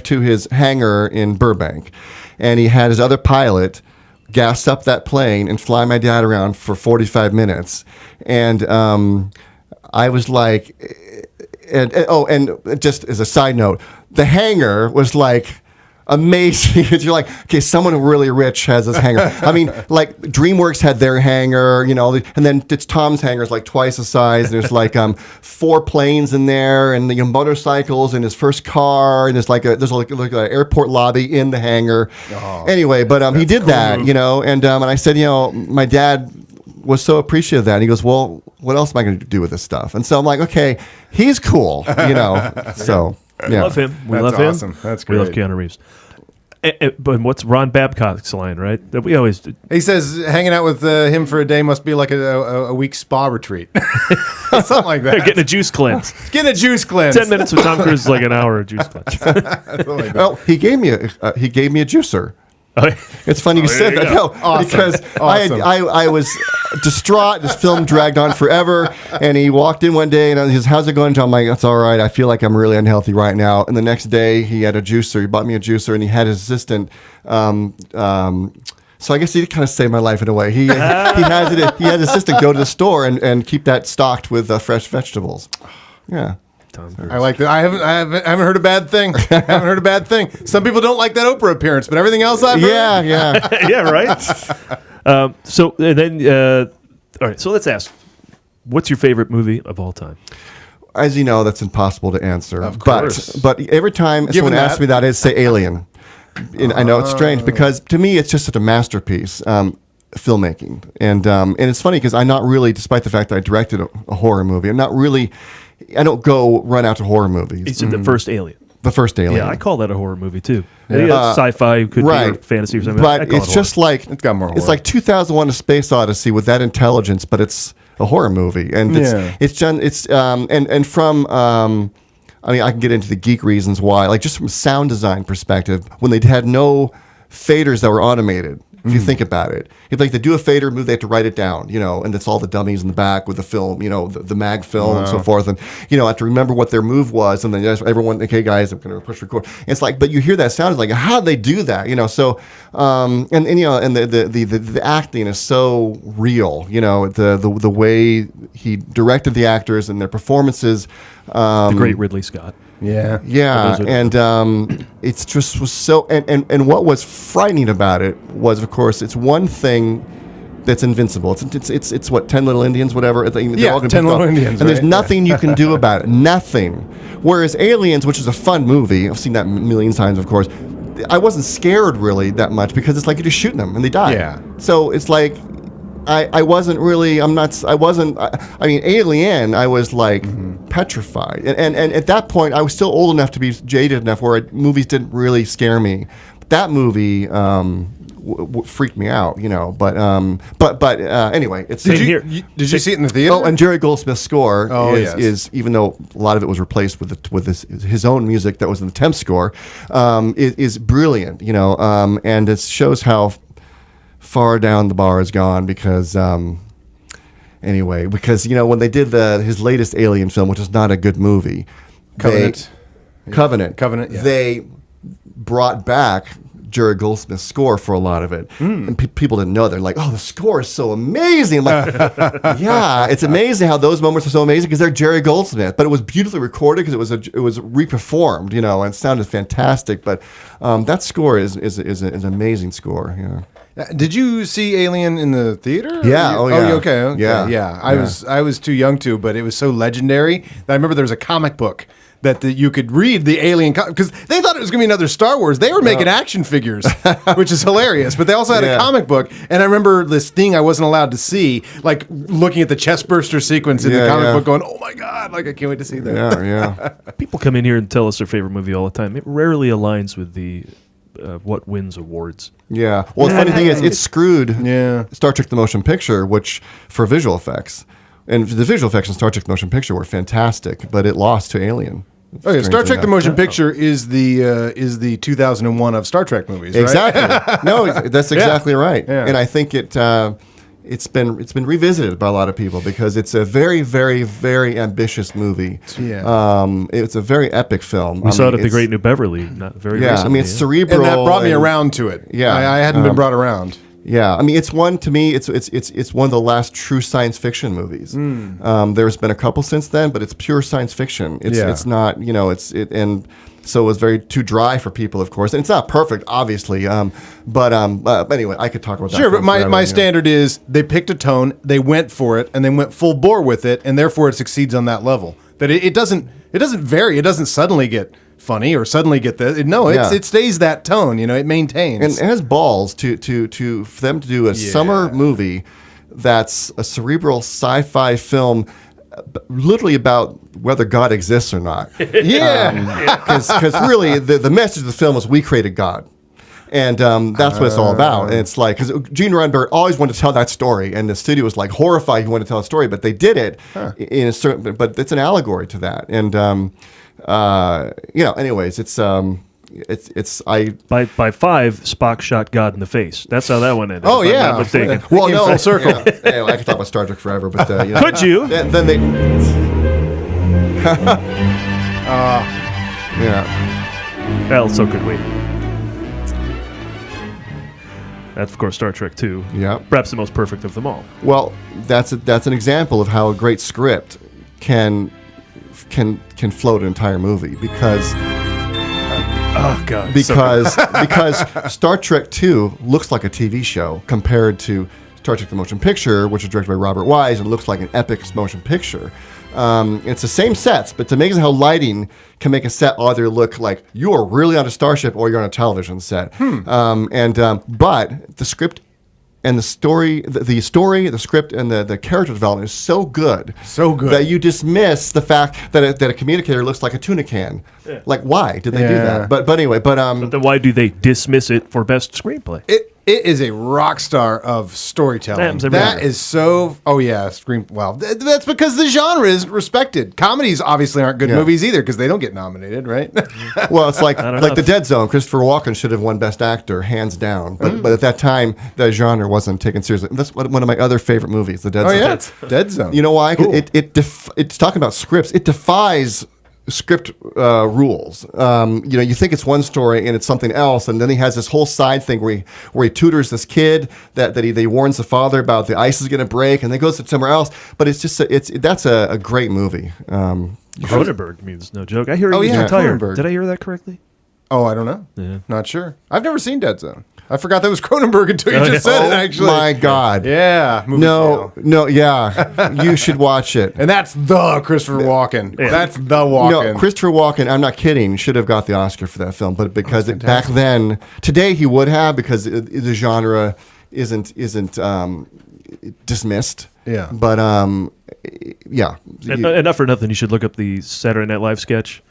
to his hangar in Burbank, and he had his other pilot gas up that plane and fly my dad around for 45 minutes, and I was like, and just as a side note, the hangar was like amazing. You're like, okay, someone really rich has this hangar. I mean, like DreamWorks had their hangar, you know, and then it's Tom's hangar is like twice the size. And there's like 4 planes in there, and the motorcycles, and his first car, and there's like an airport lobby in the hangar. Oh, anyway, but he did cool that, move. You know, and I said, you know, my dad was so appreciative of that. And he goes, well, what else am I going to do with this stuff? And so I'm like, okay, he's cool, you know, so. Yeah. Love him. We That's love him. Awesome. That's great. We love Keanu Reeves. But what's Ron Babcock's line, right? That we always do. He says hanging out with him for a day must be like a week spa retreat. Something like that. Getting a juice cleanse. 10 minutes with Tom Cruise is like an hour of juice cleanse. Well, he gave me a juicer. It's funny you said that. No, awesome. Because awesome. I was distraught. This film dragged on forever, and he walked in one day and he says, "How's it going?" I'm like, "That's all right. I feel like I'm really unhealthy right now." And the next day, he had a juicer. He bought me a juicer, and he had his assistant So I guess he kind of saved my life in a way. He had his assistant go to the store and keep that stocked with fresh vegetables. Yeah. I like that. I haven't heard a bad thing. I haven't heard a bad thing. Some people don't like that Oprah appearance, but everything else I've heard. Yeah. Yeah, right? So then, all right, so let's ask, what's your favorite movie of all time? As you know, that's impossible to answer. Of course. But every time someone asks me that, I say Alien. And I know it's strange because to me, it's just such a masterpiece. Filmmaking. And it's funny because I'm not really, despite the fact that I directed a horror movie, I don't go run out to horror movies. It's the first Alien. The first Alien. Yeah, I call that a horror movie too. Yeah. Sci-fi, could be or fantasy or something. But it's just like it's got more horror. It's like 2001: A Space Odyssey with that intelligence, but it's a horror movie, and it's done. It's and from I mean, I can get into the geek reasons why, like just from a sound design perspective, when they had no faders that were automated. If you think about it, if like they do a fader move, they have to write it down, and it's all the dummies in the back with the film, the mag film and so forth, and I have to remember what their move was, and then everyone, okay, guys, I'm going to push record. And it's like, but you hear that sound, it's like, how did they do that? So, and the acting is so real, the way he directed the actors and their performances. The great Ridley Scott. Yeah, and it's just was so, and what was frightening about it was, of course, it's one thing that's invincible. It's what, 10 Little Indians, whatever. They're all 10 Little Indians, and there's nothing you can do about it. Nothing. Whereas Aliens, which is a fun movie, I've seen that millions of times, of course. I wasn't scared really that much because it's like you're just shooting them and they die. Yeah. So it's like. I wasn't really, I mean, Alien, I was like petrified. And at that point, I was still old enough to be jaded enough where movies didn't really scare me. That movie freaked me out, But anyway, it's... Did you see it in the theater? Oh, and Jerry Goldsmith's score is, even though a lot of it was replaced with his own music that was in the temp score, is brilliant, and it shows how far down the bar has gone because when they did his latest Alien film, which is not a good movie, Covenant, yeah. They brought back Jerry Goldsmith's score for a lot of it, and people didn't know. They're like, "Oh, the score is so amazing!" I'm like, yeah, it's amazing how those moments are so amazing because they're Jerry Goldsmith, but it was beautifully recorded because it was reperformed, and it sounded fantastic. But that score is an amazing score. Yeah. Did you see Alien in the theater? Yeah. Oh, yeah. Oh, okay. Yeah. I was too young to, but it was so legendary that I remember there was a comic book that you could read the Alien because they thought it was going to be another Star Wars. They were making action figures, which is hilarious. But they also had a comic book, and I remember this thing I wasn't allowed to see, like looking at the chest burster sequence in the comic book, going, "Oh my god! Like I can't wait to see that." Yeah. People come in here and tell us their favorite movie all the time. It rarely aligns with the what wins awards. Yeah. Well, the funny thing is, it screwed Star Trek: The Motion Picture, which for visual effects, and the visual effects in Star Trek: The Motion Picture were fantastic, but it lost to Alien. Okay, Star Trek: The Motion Picture is the 2001 of Star Trek movies, right? Exactly. No, that's exactly right. Yeah. And I think it's been revisited by a lot of people because it's a very, very, very ambitious movie. Yeah. It's a very epic film. We saw it at the Great New Beverly, not very recently. I mean, it's cerebral. And that brought me around to it. Yeah. I hadn't been brought around. Yeah, I mean, it's one to me. It's one of the last true science fiction movies. There's been a couple since then, but it's pure science fiction. It's not, and so it was very too dry for people, of course, and it's not perfect, obviously. But anyway, I could talk about that. Sure, but my standard is they picked a tone, they went for it, and they went full bore with it, and therefore it succeeds on that level. That it doesn't vary. It doesn't suddenly get funny or suddenly get this. It stays that tone. It maintains. And it has balls to for them to do a summer movie that's a cerebral sci-fi film, literally about whether God exists or not. Because really the message of the film is we created God. And that's what it's all about. And it's like, because Gene Roddenberry always wanted to tell that story, and the studio was like horrified he wanted to tell a story, but they did it in a certain. But it's an allegory to that. And anyways, it's by 5, Spock shot God in the face. That's how that one ended. Oh, if I'm not mistaken. Well, no, full circle. Anyway, I could talk about Star Trek forever, but could you? Then they. Well, so could we. That's, of course, Star Trek 2. Yeah. Perhaps the most perfect of them all. Well, that's an example of how a great script can float an entire movie because Oh, God. because Star Trek 2 looks like a TV show compared to Star Trek the Motion Picture, which was directed by Robert Wise and looks like an epic motion picture. It's the same sets, but it's amazing how lighting can make a set either look like you are really on a starship or you're on a television set. But the script and the story, the script, and the character development is so good that you dismiss the fact that a communicator looks like a tuna can. Yeah. Like, why did they do that? But anyway, but then why do they dismiss it for best screenplay? It is a rock star of storytelling. That is so. Oh yeah, Well, that's because the genre is respected. Comedies obviously aren't good movies either because they don't get nominated, right? Well, it's like The Dead Zone. Christopher Walken should have won Best Actor hands down, but at that time that genre wasn't taken seriously. That's one of my other favorite movies, The Dead Zone. Oh yeah, Dead Zone. You know why? Cool. It's talking about scripts. It defies script rules. You think it's one story and it's something else, and then he has this whole side thing where he tutors this kid that he warns the father about the ice is going to break, and then goes to somewhere else. But it's just that's a great movie. Cronenberg means no joke. I hear he's retired. Cronenberg. Did I hear that correctly? Oh, I don't know. Yeah. Not sure. I've never seen Dead Zone. I forgot that was Cronenberg until you just said it, actually. Oh, my God. Yeah. No, yeah. You should watch it. And that's the Christopher Walken. Yeah. That's the Walken. No, Christopher Walken, I'm not kidding, should have got the Oscar for that film. But because back then, today he would have because the genre isn't dismissed. Yeah. But, yeah. And not for nothing, you should look up the Saturday Night Live sketch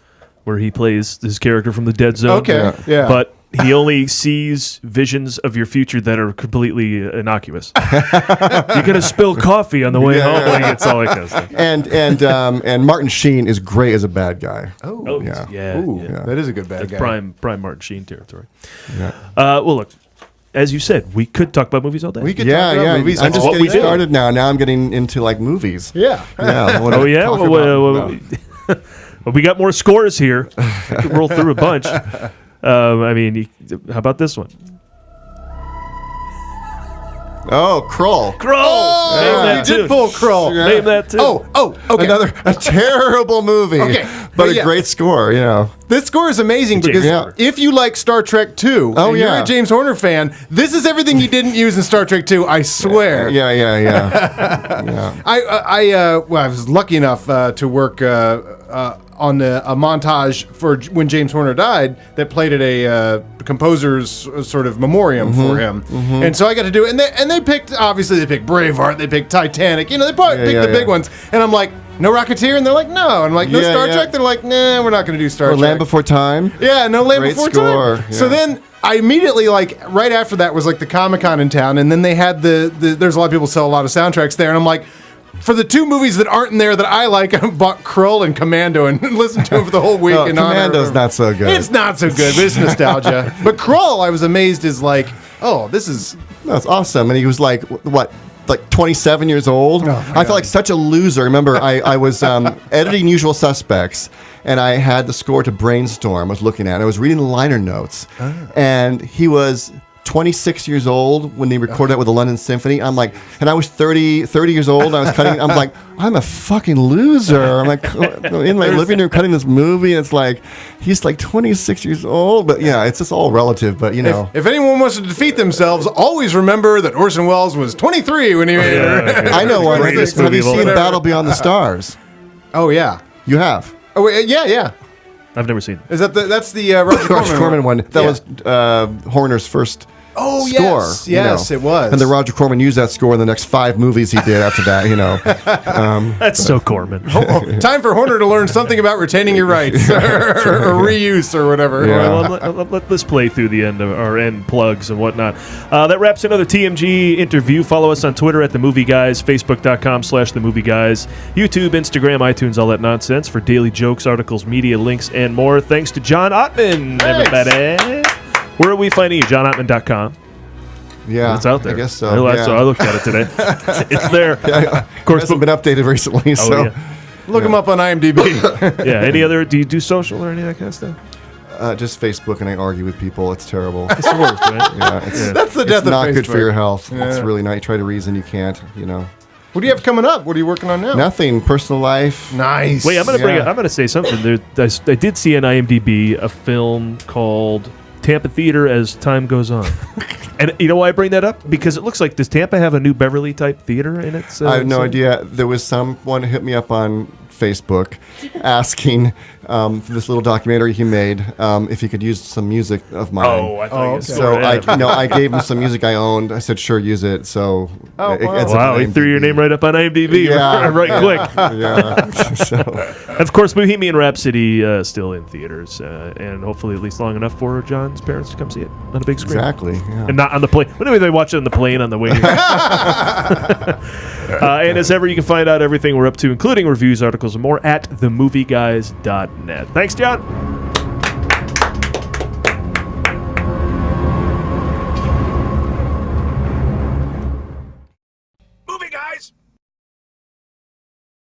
where he plays his character from the Dead Zone. Okay, yeah. But he only sees visions of your future that are completely innocuous. You're gonna spill coffee on the way home. Like, it's all like this. And Martin Sheen is great as a bad guy. Oh yeah. Ooh, that is a good bad guy. Prime Martin Sheen territory. Yeah. Well, look, as you said, we could talk about movies all day. We could talk about movies. I'm just getting started now. Now I'm getting into like movies. Yeah. Oh yeah. Well, we got more scores here. We could roll through a bunch. I mean, how about this one? Oh, Krull. Oh, you did pull Krull. Yeah. Name that too. Oh, okay. A terrible movie, but a great score. This score is amazing because if you like Star Trek 2, and you're a James Horner fan, this is everything you didn't use in Star Trek 2. I swear. Yeah. I was lucky enough to work on a montage for when James Horner died that played at a composer's sort of memoriam for him, and so I got to do it. And they picked Braveheart, they picked Titanic. They probably picked the big ones. And I'm like, no Rocketeer, and they're like, no. And I'm like, no Star Trek. They're like, nah, we're not going to do Star Trek. Land Before Time. Yeah, no Land Great Before score. Time. So then I immediately, right after that was the Comic-Con in town, and then they had there's a lot of people sell a lot of soundtracks there, and I'm like, for the two movies that aren't in there that I like, I bought Krull and Commando and listened to them for the whole week. Commando's not so good. It's not so good, but it's nostalgia. But Krull, I was amazed, is like, oh, this is... That's awesome. And he was like 27 years old. I felt like such a loser. Remember, I was editing Usual Suspects, and I had the score to Brainstorm. I was looking at it. I was reading the liner notes, and he was 26 years old when they recorded it with the London Symphony. I'm like, and I was 30 years old. I was cutting. I'm like, I'm a fucking loser. I'm like in my living room cutting this movie. And it's like he's like 26 years old. But yeah, it's just all relative. But if anyone wants to defeat themselves, always remember that Orson Welles was 23 when he made it. I know one. Have you seen Battle Beyond the Stars? Oh yeah, you have. Oh yeah. I've never seen it. Is that that's the Roger Corman one? That was Horner's first. Oh, score, yes, it was. And then Roger Corman used that score in the next 5 movies he did after that, That's so Corman. Time for Horner to learn something about retaining your rights or reuse or whatever. Yeah. Well, let this play through the end of our end plugs and whatnot. That wraps another TMG interview. Follow us on Twitter at The Movie Guys, Facebook.com/The Movie Guys, YouTube, Instagram, iTunes, all that nonsense for daily jokes, articles, media, links, and more. Thanks to John Ottman, everybody. Where are we finding you? JohnOttman.com. Yeah, it's out there. I guess so. I looked at it today. It's there. Of course, it hasn't been updated recently. So look him up on IMDb. Any other? Do you do social or any of that kind of stuff? Just Facebook, and I argue with people. It's terrible. It's the worst, right? Yeah, That's the death it's of not good Facebook. for your health. Yeah. It's really not. You try to reason, you can't. What do you have coming up? What are you working on now? Nothing. Personal life. Nice. Wait, I'm gonna bring. Yeah. I'm gonna say something. I did see on IMDb a film called Tampa Theater as Time Goes On. And you know why I bring that up? Because it looks like, does Tampa have a New Beverly type theater in it? I have no idea. There was someone who hit me up on Facebook asking for this little documentary he made if he could use some music of mine. Oh, I thought you So scored ahead. I gave him some music I owned. I said, sure, use it. So Oh, wow. ends up Wow, on he threw your IMDb. name right up on IMDb. Yeah. Right click. Yeah. So And of course, Bohemian Rhapsody still in theaters, and hopefully at least long enough for John's parents to come see it on a big screen. exactly. Yeah. And not on the plane. Whenever they watch it on the plane on the way here. And as ever, you can find out everything we're up to, including reviews, articles, and more at themovieguys.net. Thanks, John.